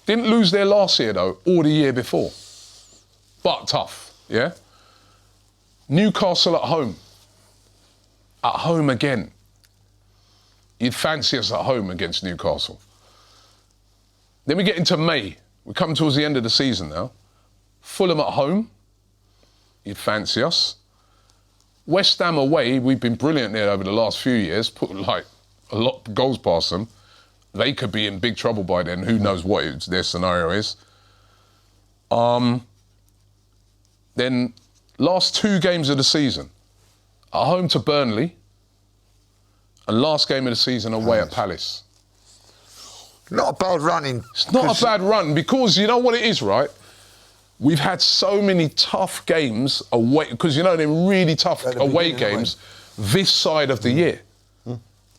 Didn't lose there last year, though, or the year before. But tough, yeah? Newcastle at home. At home again. You'd fancy us at home against Newcastle. Then we get into May. We come towards the end of the season now. Fulham at home. You'd fancy us. West Ham away. We've been brilliant there over the last few years. Put like a lot of goals past them. They could be in big trouble by then. Who knows what their scenario is. Then last 2 games of the season. At home to Burnley. And last game of the season away at Palace. Not a bad running. It's not a bad run because you know what it is, right? We've had so many tough games away, because you know they're really tough At the away beginning, games this side of the year.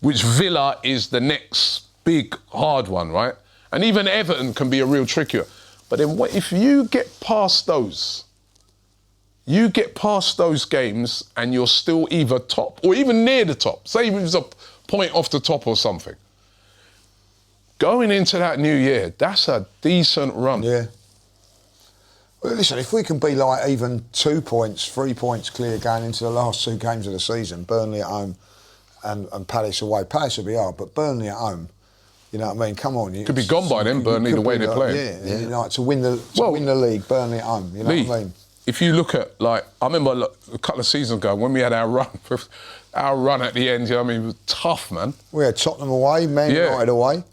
Which Villa is the next big hard one, right? And even Everton can be a real tricky one. But then if you get past those, games and you're still either top or even near the top, say it was a point off the top or something, going into that new year, that's a decent run. Yeah. Well, listen, if we can be like even 2 points, 3 points clear going into the last 2 games of the season, Burnley at home and Palace away. Palace will be hard, but Burnley at home, you know what I mean? Come on. Could be gone by then, Burnley, the way they're playing. Yeah. You know, to win the league, Burnley at home, you know what I mean? If you look at, like, I remember a couple of seasons ago when we had our run at the end, you know what I mean? It was tough, man. We had Tottenham away, Man United away.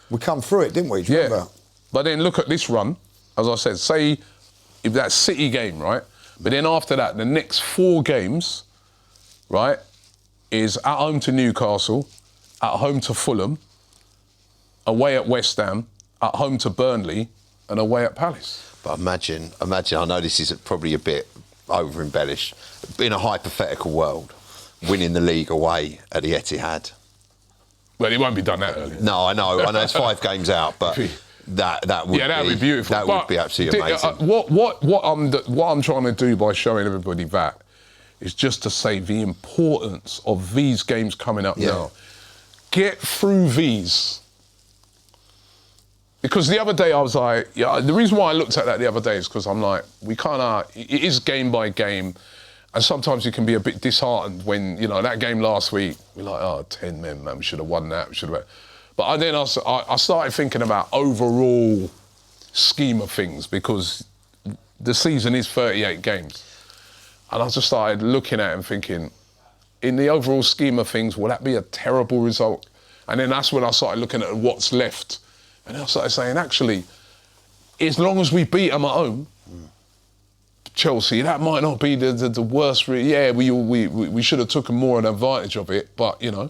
We come through it, didn't we? Do you remember? But then look at this run, as I said, say if that City game, right? But then after that, the next 4 games, right, is at home to Newcastle, at home to Fulham, away at West Ham, at home to Burnley, and away at Palace. But imagine, I know this is probably a bit over-embellished, in a hypothetical world, winning the league away at the Etihad. Well, it won't be done that early. No, I know it's 5 games out, but that would be beautiful. That would be absolutely amazing. What I'm trying to do by showing everybody that is just to say the importance of these games coming up now. Get through these. Because the other day I was like, the reason why I looked at that the other day is because I'm like, it is game by game, and sometimes you can be a bit disheartened when, you know, that game last week, we're like, 10 men, man, we should have won that, But then I started thinking about overall scheme of things, because the season is 38 games. And I just started looking at it and thinking, in the overall scheme of things, will that be a terrible result? And then that's when I started looking at what's left. And I started saying, actually, as long as we beat them at home, Chelsea, that might not be the worst. We should have taken more an advantage of it, but, you know.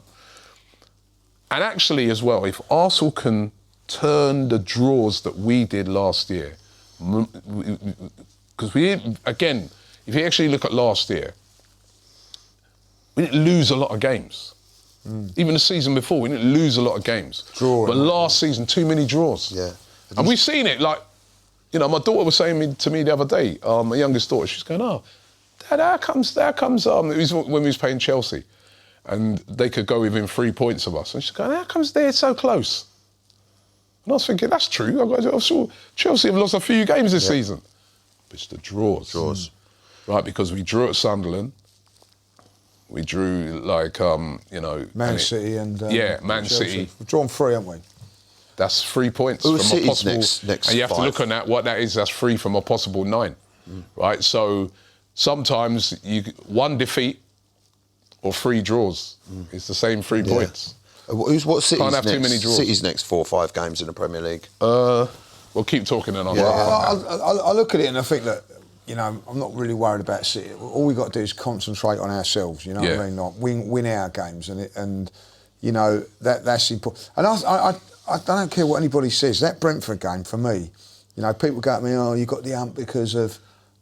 And actually, as well, if Arsenal can turn the draws that we did last year, because again, if you actually look at last year, we didn't lose a lot of games. Even the season before, we didn't lose a lot of games. But last season, too many draws. Yeah. And we've seen it, like, you know, my daughter was saying to me the other day, my youngest daughter, she's going, Dad, how comes, it was when we was playing Chelsea, and they could go within 3 points of us. And she's going, how comes they're so close? And I was thinking, that's true. I'm sure Chelsea have lost a few games this season. But it's the draws. Right, because we drew at Sunderland. We drew, like, Man City and... Man Chelsea. City. We've drawn 3, haven't we? That's 3 points Who from City's a possible... next and you have 5? to look at what that is. That's 3 from a possible 9, right? So sometimes one defeat or 3 draws. It's the same 3 points. What City's Can't have too many draws. City's next 4 or 5 games in the Premier League? We'll keep talking and I look at it and I think that, you know, I'm not really worried about City. All we've got to do is concentrate on ourselves, you know what I mean? Like win our games, and you know, that's important. And I don't care what anybody says. That Brentford game, for me, you know, people go at me, you got the hump because of,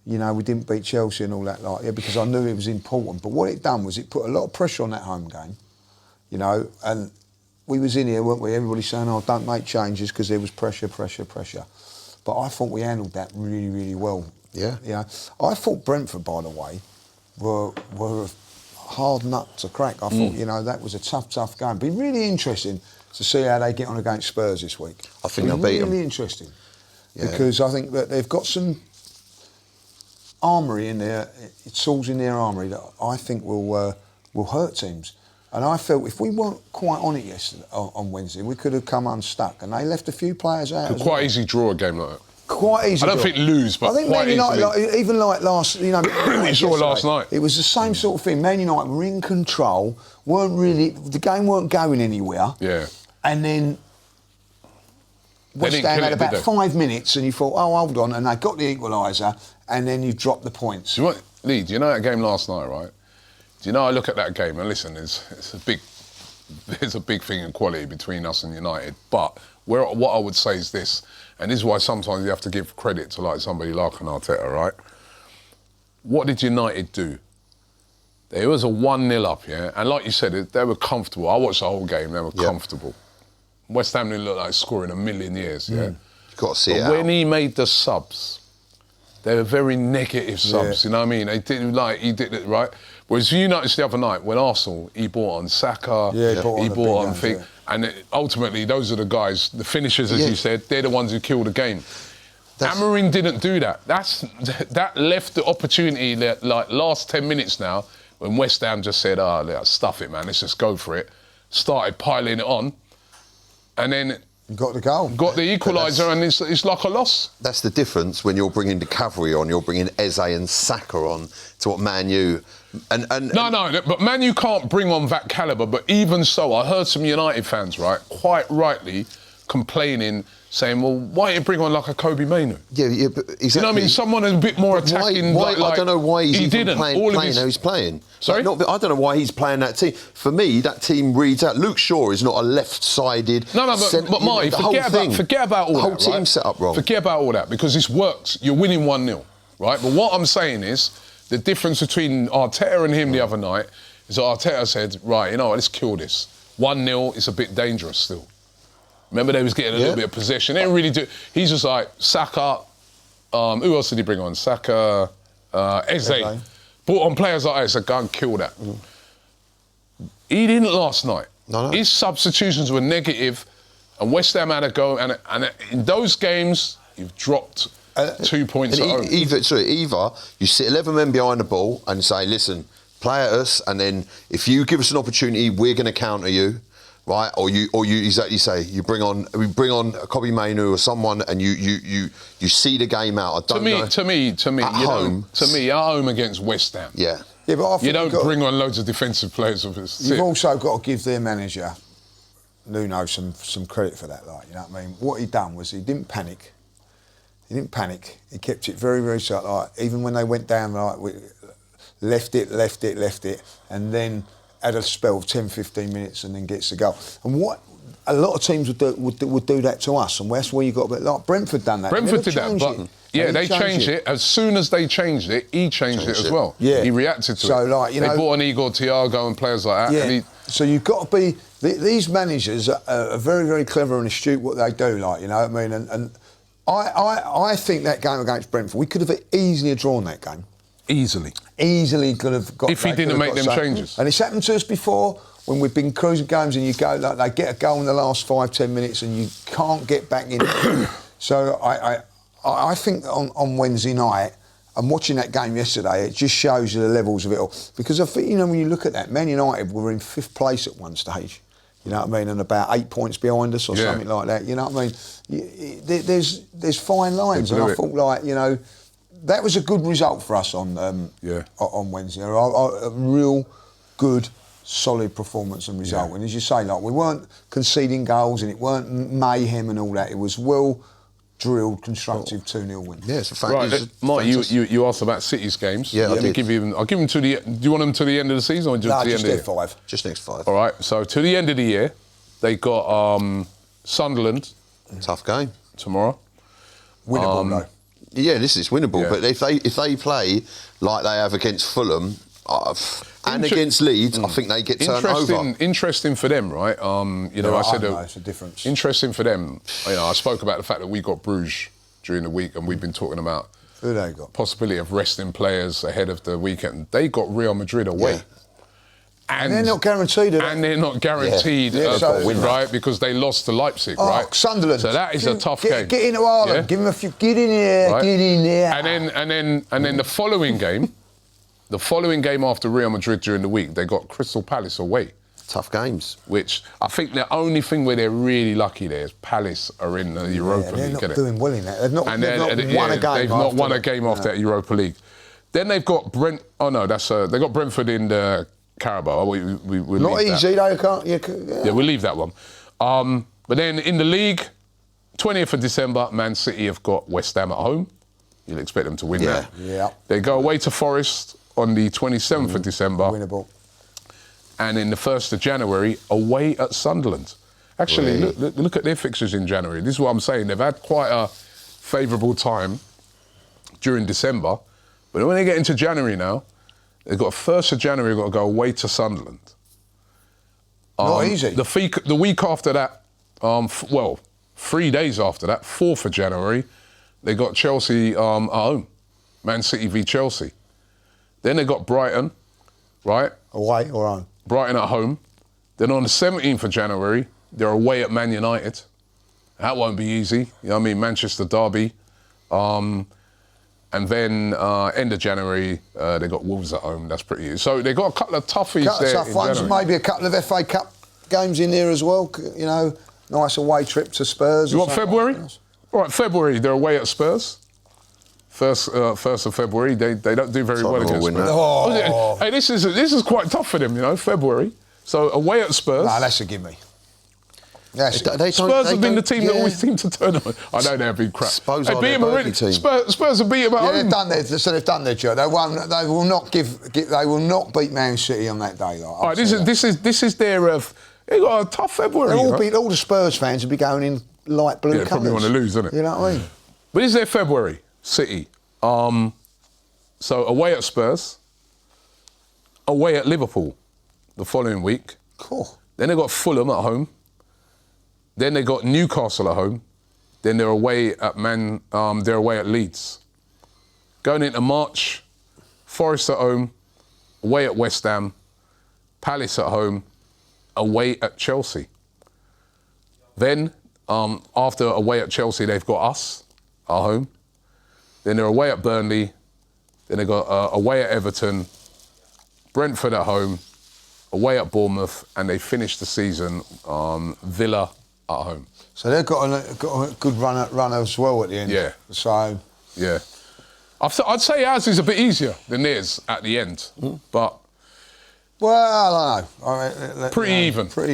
you know, we didn't beat Chelsea and all that, like, because I knew it was important. But what it done was it put a lot of pressure on that home game, you know, and we was in here, weren't we? Everybody saying, don't make changes because there was pressure. But I thought we handled that really, really well. Yeah. You know, I thought Brentford, by the way, were a hard nut to crack. I thought, you know, that was a tough game. Be really interesting to see how they get on against Spurs this week. I think they'll beat them. Really interesting. Yeah. Because I think that they've got some armoury in there, tools in their armoury that I think will hurt teams. And I felt if we weren't quite on it yesterday, on Wednesday, we could have come unstuck. And they left a few players out. Could quite easy draw a game like that. Quite easy. I don't think lose, but I think quite Man United, easily. even like last, you know, you saw it last night. It was the same sort of thing. Man United were in control, the game weren't going anywhere. Yeah. And then West Ham had about 5 minutes, and you thought, hold on, and they got the equaliser, and then you dropped the points. Do you know that game last night, right? Do you know I look at that game and listen, there's a big thing in quality between us and United, but what I would say is this. And this is why sometimes you have to give credit to like somebody like an Arteta, right? What did United do? There was a 1-0 up, yeah? And like you said, they were comfortable. I watched the whole game, they were comfortable. West Ham didn't look like scoring a million years, yeah? You've got to see it But when he made the subs, they were very negative subs, you know what I mean? He did it, right? Whereas you noticed the other night, when Arsenal, he brought on Saka, he brought on and ultimately, those are the guys, the finishers, as you said, they're the ones who kill the game. Amorim didn't do that. That left the opportunity that, like, last 10 minutes now, when West Ham just said, stuff it, man, let's just go for it. Started piling it on. And then... Got the goal. Got the equaliser, and it's like a loss. That's the difference when you're bringing the cavalry on, you're bringing Eze and Saka on to what Man U... No, but Man U can't bring on that calibre, but even so, I heard some United fans, right, quite rightly complaining, saying, well, why don't you bring on like a Kobe Mainoo? Yeah, but exactly. You know what I mean? Someone a bit more attacking. Why, I don't know why he's even playing how he's playing. Sorry? I don't know why he's playing that team. For me, that team reads out. Luke Shaw is not a left-sided... But Marty, forget about all that, The whole team's set up wrong. Forget about all that, because this works. You're winning 1-0, right? But what I'm saying is, the difference between Arteta and him the other night is that Arteta said, right, you know what, let's kill this. 1-0 is a bit dangerous still. Remember, they was getting a little bit of possession. They didn't really do... He's just like, Saka... who else did he bring on? Saka... Eze. Brought on players like Eze, go and kill that. He didn't last night. No. His substitutions were negative, and West Ham had a go, and in those games, you've dropped 2 points at home. Either you sit 11 men behind the ball and say, listen, play at us, and then if you give us an opportunity, we're going to counter you. Right, or you exactly say we bring on a Kobe Mainoo or someone, and you see the game out. To me, at home against West Ham. Yeah, but I think you don't bring on loads of defensive players. You've also got to give their manager Nuno some credit for that. Like, you know what I mean? What he done was he didn't panic. He kept it very, very short. Like, even when they went down, like, we left it, and then had a spell of 10, 15 minutes and then gets the goal. And what a lot of teams would do that to us, and that's where you got a bit like Brentford done that. Brentford did that, but they changed it. As soon as they changed it, he changed it as well. Yeah, he reacted to it. So, like, you know, they brought on Igor Thiago and players like that. Yeah. So you've got to be. These managers are very, very clever and astute what they do. Like, you know what I mean? And I think that game against Brentford, we could have easily drawn that game. Easily could have got... If he didn't make them changes. And it's happened to us before, when we've been cruising games and you go, like, they get a goal in the last 5-10 minutes and you can't get back in. So I think on Wednesday night, and watching that game yesterday, it just shows you the levels of it all. Because I think, you know, when you look at that, Man United were in 5th place at one stage. You know what I mean? And about 8 points behind us or something like that. You know what I mean? There's fine lines. And I thought, like, you know... That was a good result for us on Wednesday. A real good, solid performance and result. And as you say, like, we weren't conceding goals and it weren't mayhem and all that. It was well-drilled, constructive 2-0 win. Yeah, it's a fact. Right, Mike, you asked about City's games. Yeah, I did. I'll give them to the... Do you want them to the end of the season or just to the end of the year? 5. Just next 5. All right, so to the end of the year, they got Sunderland. Tough game. Tomorrow. Winnable, though. Yeah, this is winnable. Yeah. But if they play like they have against Fulham and against Leeds, I think they get turned over. Interesting for them, right? You know, I said it's a difference. Interesting for them. You know, I spoke about the fact that we got Bruges during the week, and we've been talking about who they got possibility of resting players ahead of the weekend. They got Real Madrid away. Yeah. And they're not guaranteed. And they're not guaranteed a win, right? Because they lost to Leipzig, right? Sunderland. So that is a tough game. Get into Ireland. Yeah? Give them a few. Get in there. Right? Get in there. And then the following game after Real Madrid during the week, they got Crystal Palace away. Tough games. Which I think the only thing where they're really lucky there is Palace are in the Europa League. They're not doing well in that. They've not won a game. They've not won a game after that Europa League. Then they've got they got Brentford in the Carabao. We not easy though. We'll leave that one. But then in the league, 20th of December, Man City have got West Ham at home. You'll expect them to win that. Yeah. They go away to Forest on the 27th of December. Winnable. And in the 1st of January, away at Sunderland. Actually, look at their fixtures in January. This is what I'm saying. They've had quite a favourable time during December. But when they get into January now, they've got 1st of January, got to go away to Sunderland. Not easy. The week after that, 3 days after that, 4th of January, they got Chelsea at home. Man City v Chelsea. Then they got Brighton, right? Away or home? Brighton at home. Then on the 17th of January, they're away at Man United. That won't be easy. You know what I mean? Manchester derby. And then end of January, they got Wolves at home. That's pretty easy. So they got a couple of toughies Couple there of tough in ones, January. maybe a couple of FA Cup games in there as well. You know, nice away trip to Spurs. You or want something February? like that. All right, February, they're away at Spurs. First of February, they don't do very well Tottenham against will win Spurs. that. Oh. Hey, this is quite tough for them, you know, February. So away at Spurs. No, that's a gimme. That's a gimme. Spurs have been the team that always seem to turn on. I know they've been crap. Spurs Hey, are beat their them already. bogey team. Spurs have beat them at Yeah, home. they've done their job. They will not they will not beat Man City on that day. Like, All right, this is their. They got a tough February. They'll you all, know? be, all the Spurs fans will be going in light blue Yeah, they colours. probably want to lose, innit? You know what I mean? But this is their February, City. So away at Spurs, away at Liverpool the following week. Cool. Then they got Fulham at home. Then they got Newcastle at home. Then they're away at they're away at Leeds. Going into March, Forest at home, away at West Ham, Palace at home, away at Chelsea. Then after away at Chelsea, they've got us at home. Then they're away at Burnley. Then they got away at Everton, Brentford at home, away at Bournemouth, and they finished the season Villa at home. So they've got a good run as well at the end. Yeah. So Yeah. I'd say ours is a bit easier than theirs at the end, but well, I don't know. I mean, Pretty even. Pretty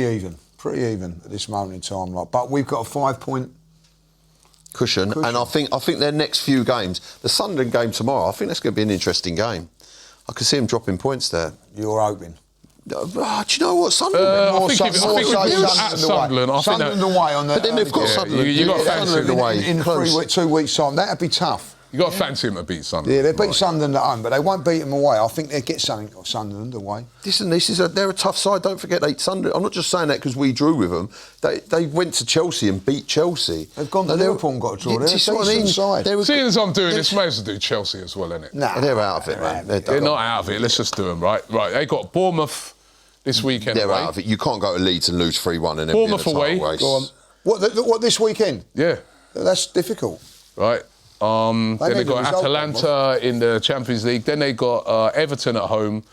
even at this moment in time. Like, but we've got a 5-point. Cushion, and I think their next few games, the Sunderland game tomorrow, I think that's going to be an interesting game. I can see them dropping points there. You're hoping. Do you know what Sunderland? I think if it was at Sunderland, I think Sunderland away on the. But then they've got Sunderland. you got fancy Sunderland away in close. 2 weeks' time. That'd be tough. you got to fancy them to beat Sunderland. Yeah, they beat Sunderland at home, but they won't beat them away. I think they'll get something off Sunderland away. Listen, they're a tough side. Don't forget, Sunderland. I'm not just saying that because we drew with them. They went to Chelsea and beat Chelsea. They've gone to Liverpool and got a draw. Yeah, They're a this is what I decent mean. side. They were- Seeing as I'm doing this, may as well do Chelsea as well, innit? Nah, They're out of it, man. They're not out of it. Let's just do them, right? Right, they got Bournemouth this weekend They're away. out of it. You can't go to Leeds and lose 3-1 and then Bournemouth be in the title away. race. Go on. What this weekend? Yeah, That's difficult. right. Then they need a got result, Atalanta in the Champions League. Then they got Everton at home.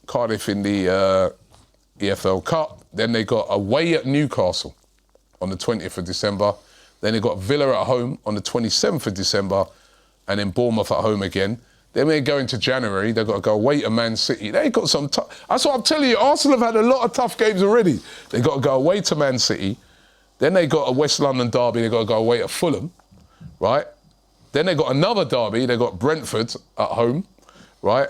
Cardiff in the EFL Cup. Then they got away at Newcastle on the 20th of December. Then they got Villa at home on the 27th of December. And then Bournemouth at home again. Then they go into January, they've got to go away to Man City. They got some tough... That's what I'm telling you, Arsenal have had a lot of tough games already. They've got to go away to Man City. Then they got a West London derby, they've got to go away to Fulham, right? Then they got another derby, they got Brentford at home, right?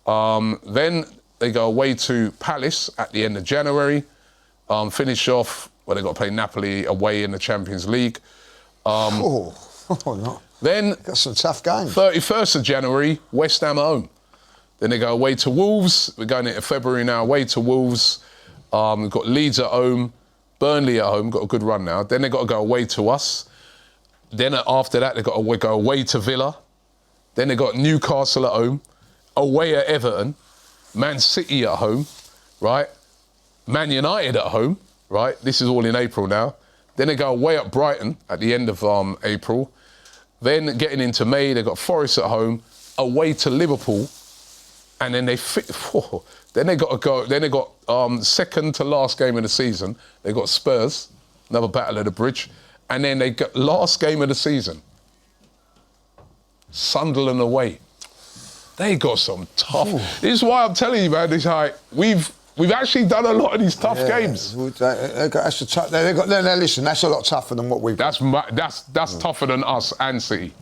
Then they go away to Palace at the end of January, finish off, well, they've got to play Napoli away in the Champions League. No. Then Got some tough games. 31st of January, West Ham at home. Then they go away to Wolves. We're going into February now, away to Wolves. We've got Leeds at home, Burnley at home, got a good run now. Then they've got to go away to us. Then after that, they've got to go away to Villa. Then they've got Newcastle at home, away at Everton, Man City at home, right? Man United at home, right? This is all in April now. Then they go away at Brighton at the end of April. Then getting into May, they've got Forest at home, away to Liverpool, and then then they got to go. Then they got second to last game of the season. They got Spurs, another battle of the bridge, and then they got last game of the season. Sunderland away. They got some tough. This is why I'm telling you, man. This we've actually done a lot of these tough games. Listen, that's a lot tougher than what we've got. That's tougher than us and City.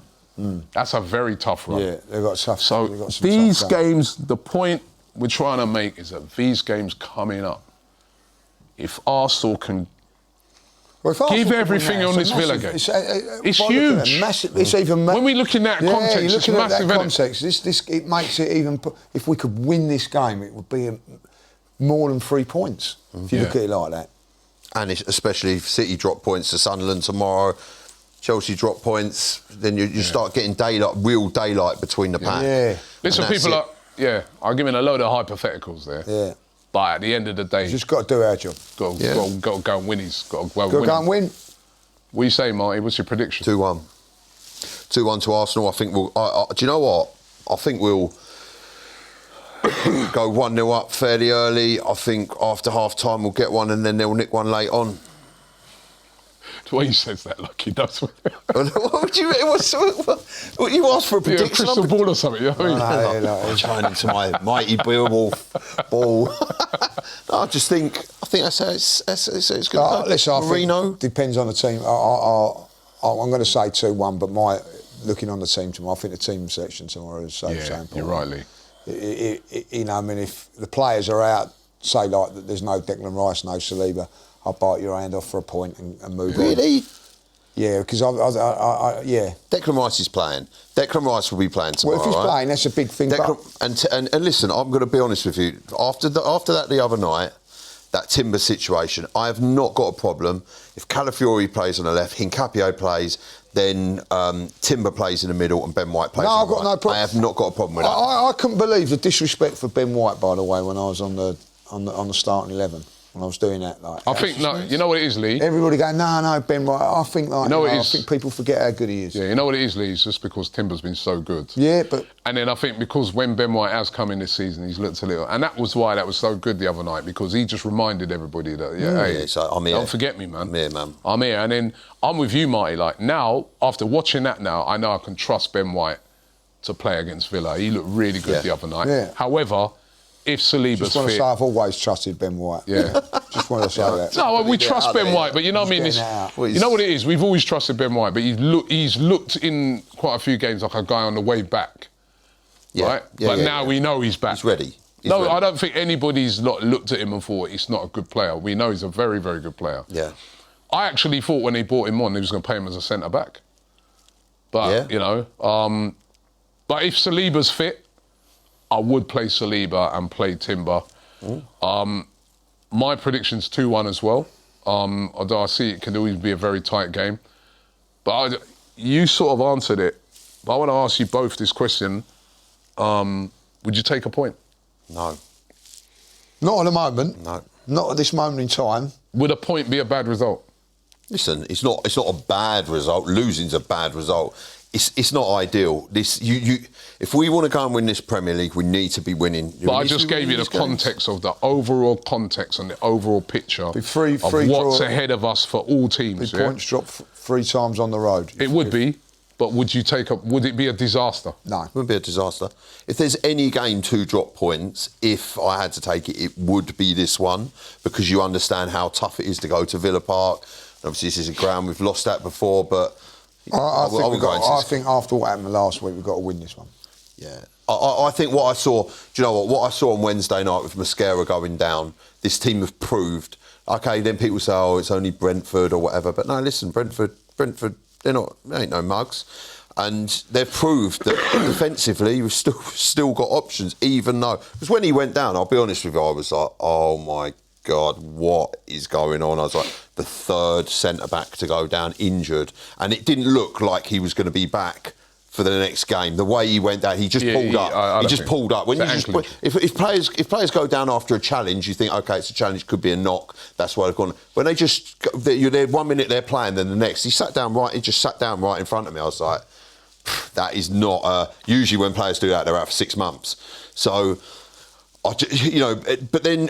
That's a very tough run. Yeah, they've got tough. So they've got some these tough games, the point we're trying to make is that these games coming up, if Arsenal can Well, if Arsenal give can win everything that, on it's this a Villa massive- game. It's by looking at it, huge. massive. It's even when we look in that context, you're it's looking at massive. that Isn't it? context. It makes it even. If we could win this game, it would be more than 3 points. If you look at it like that. And especially if City drop points to Sunderland tomorrow, Chelsea drop points, then you start getting real daylight between the pack. Yeah. Listen, people are giving a load of hypotheticals there. Yeah. But at the end of the day, Just got to do our job. got to go and win these. Got to Go and win. What are you saying, Marty? What's your prediction? 2-1. 2-1 to Arsenal. I think we'll... do you know what? I think we'll go 1-0 up fairly early. I think after half-time we'll get one and then they'll nick one late on. The way he says that, like he does. What do you mean? What you asked for a prediction? Yeah, crystal ball or something, you know what I mean? I'm trying into my mighty Beowulf ball. No, I think that's how it's going to go. Listen, I Marino? think depends on the team. I'm going to say 2-1, but looking on the team tomorrow, I think the team selection tomorrow is so important. You're right, Lee. You know, I mean, if the players are out, say like that there's no Declan Rice, no Saliba, I'll bite your hand off for a point and move on. Really? Yeah, because yeah. Declan Rice is playing. Declan Rice will be playing tomorrow. Well, if he's right? playing, that's a big thing. And listen, I'm going to be honest with you. After that the other night, that Timber situation, I have not got a problem. If Calafiori plays on the left, Hincapié plays, then Timber plays in the middle and Ben White plays on the right. No problem. I have not got a problem with that. I couldn't believe the disrespect for Ben White, by the way, when I was on the starting 11. When I was doing that, I think you know what it is, Lee. Everybody going, no, Ben White. I think I think people forget how good he is. Yeah, you know what it is, Lee. It's just because Timber's been so good. Yeah, but and then I think because when Ben White has come in this season, he's looked a little, and that was why that was so good the other night because he just reminded everybody that hey, so I'm here. Don't forget me, man. I'm here, man. I'm here, and then I'm with you, Marty. Like now, after watching that, now I know I can trust Ben White to play against Villa. He looked really good the other night. Yeah. However, if Saliba's just want to fit, say I've always trusted Ben White. Yeah. Just want to say that. No, we trust Ben White, but you know what I mean? You know what it is? We've always trusted Ben White, but he's looked in quite a few games like a guy on the way back. Right? But now we know he's back. He's ready. I don't think anybody's not looked at him and thought he's not a good player. We know he's a very, very good player. Yeah. I actually thought when he brought him on, he was going to play him as a centre-back. But, you know, but if Saliba's fit, I would play Saliba and play Timber. My prediction's 2-1 as well. Although I see it can always be a very tight game. But you sort of answered it. But I want to ask you both this question. Would you take a point? No. Not at the moment. No. Not at this moment in time. Would a point be a bad result? Listen, it's not a bad result. Losing's a bad result. It's not ideal. If we want to go and win this Premier League, we need to be winning. But I just gave you the context of the overall context and the overall picture of what's ahead of us for all teams. Points dropped 3 times on the road. It would be, but would it be a disaster? No. It wouldn't be a disaster. If there's any game to drop points, if I had to take it, it would be this one, because you understand how tough it is to go to Villa Park. Obviously, this is a ground we've lost at before, but I think after what happened last week, we've got to win this one. Yeah. I think what I saw, do you know what I saw on Wednesday night with Mascara going down, this team have proved, OK, then people say, oh, it's only Brentford or whatever. But no, listen, Brentford, they ain't no mugs. And they've proved that defensively we've still got options, even though... Because when he went down, I'll be honest with you, I was like, oh, my God, what is going on? I was like, the third centre-back to go down injured. And it didn't look like he was going to be back for the next game. The way he went down, he just pulled up. He just pulled up. When you if players go down after a challenge, you think, OK, it's a challenge, could be a knock. That's why they've gone. When you're there 1 minute they're playing, then the next, he just sat down right in front of me. I was like, that is not... usually when players do that, they're out for 6 months. So, but then...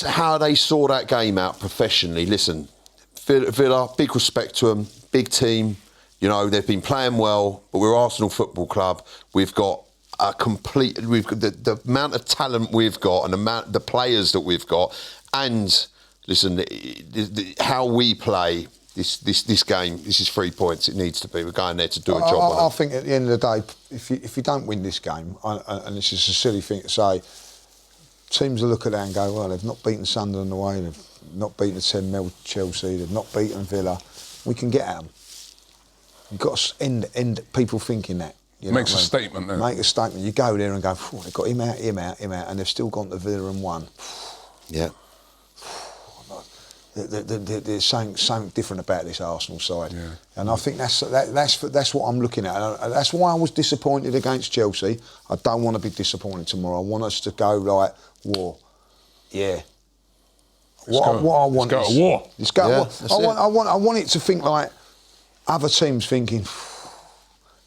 how they saw that game out professionally. Listen, Villa, big respect to them, big team. You know, they've been playing well, but we're Arsenal Football Club. We've got the amount of talent we've got and the players that we've got. And listen, how we play this game, this is 3 points. It needs to be. We're going there to do a job. I think at the end of the day, if you don't win this game, and this is a silly thing to say, teams will look at that and go, well, they've not beaten Sunderland away, they've not beaten 10-0 Chelsea, they've not beaten Villa. We can get at them. You've got to end people thinking that. Makes a statement, then. Make a statement. You go there and go, they've got him out, and they've still gone to Villa and won. Yeah. There's something different about this Arsenal side. Yeah. And I think that's what I'm looking at. And that's why I was disappointed against Chelsea. I don't want to be disappointed tomorrow. I want us to go like war. Yeah. What I want go is to war. Let's go to Yeah, war. that's I want it to think like other teams thinking,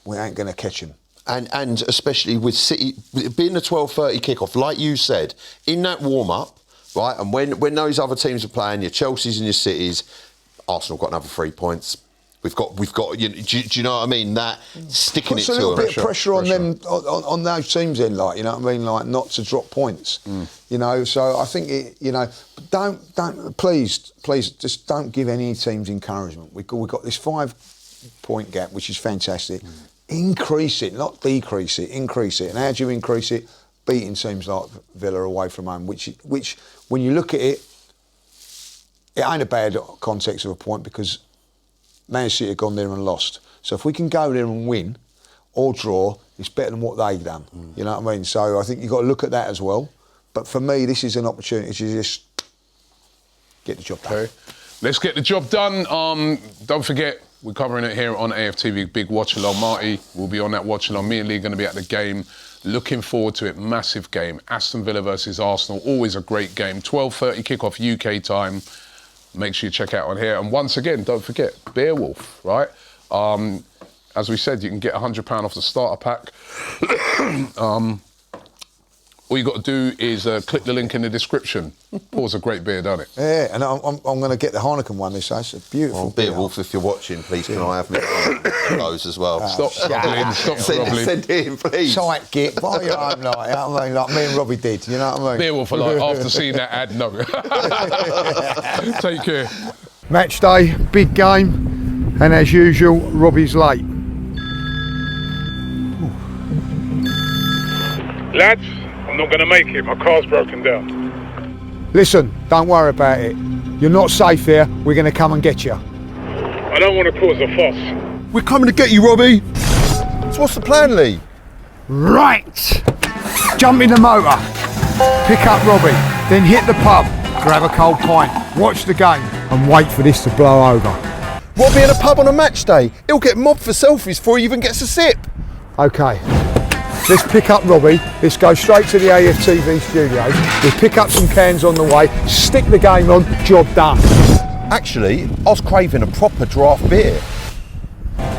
we ain't going to catch him. And especially with City being a 12:30 kickoff, like you said, in that warm up, right? And when those other teams are playing, your Chelseas and your Cities, Arsenal got another 3 points. We've got. You know, do you know what I mean? That sticking Puts it a to little them. bit of pressure on them, on those teams then, like, you know what I mean, like not to drop points. You know, so I think don't please just don't give any teams encouragement. We've got this 5 point gap, which is fantastic. Increase it, not decrease it. Increase it. And how do you increase it? Beating teams like Villa away from home, which when you look at it, it ain't a bad context of a point because Man City have gone there and lost. So if we can go there and win or draw, it's better than what they've done. You know what I mean? So I think you've got to look at that as well. But for me, this is an opportunity to just get the job done. Okay. Let's get the job done. Don't forget, we're covering it here on AFTV, big watch-along. Marty will be on that watch-along. Me and Lee are going to be at the game. Looking forward to it. Massive game. Aston Villa versus Arsenal. Always a great game. 12:30 kickoff UK time. Make sure you check out on here. And once again, don't forget, Beowulf, right? As we said, you can get £100 off the starter pack. All you got to do is click the link in the description. Pours a great beer, doesn't it? Yeah, and I'm going to get the Heineken one this day. It's a beautiful beer. Beowulf, if you're watching, please can I have those as well? Stop groveling, stop groveling. Send it in, please. Tight git, buy your own, like, you know what I mean? Like me and Robbie did, you know what I mean? Beowulf, after seeing that ad, no. Take care. Match day, big game, and as usual, Robbie's late. Lads, I'm not going to make it. My car's broken down. Listen, don't worry about it. You're not safe here. We're going to come and get you. I don't want to cause a fuss. We're coming to get you, Robbie. So what's the plan, Lee? Right. Jump in the motor. Pick up Robbie. Then hit the pub. Grab a cold pint. Watch the game. And wait for this to blow over. Robbie in a pub on a match day. He'll get mobbed for selfies before he even gets a sip. Okay. Let's pick up Robbie. Let's go straight to the AFTV studios. We'll pick up some cans on the way. Stick the game on. Job done. Actually, I was craving a proper draft beer.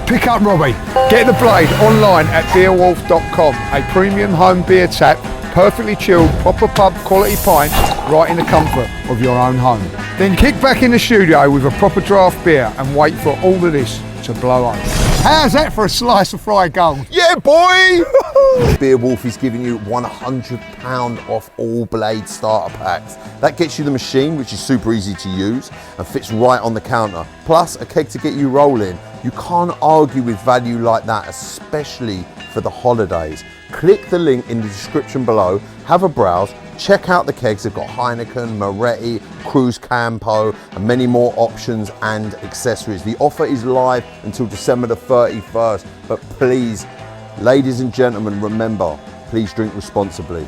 Pick up Robbie. Get the blade online at beerwolf.com. A premium home beer tap, perfectly chilled, proper pub quality pints, right in the comfort of your own home. Then kick back in the studio with a proper draft beer and wait for all of this to blow over. How's that for a slice of fried gold? Yeah, boy! Beowulf is giving you £100 off all Blade starter packs. That gets you the machine, which is super easy to use and fits right on the counter. Plus a keg to get you rolling. You can't argue with value like that, especially for the holidays. Click the link in the description below, have a browse, check out the kegs. They've got Heineken, Moretti, Cruz Campo, and many more options and accessories. The offer is live until December the 31st, but please, ladies and gentlemen, remember, please drink responsibly.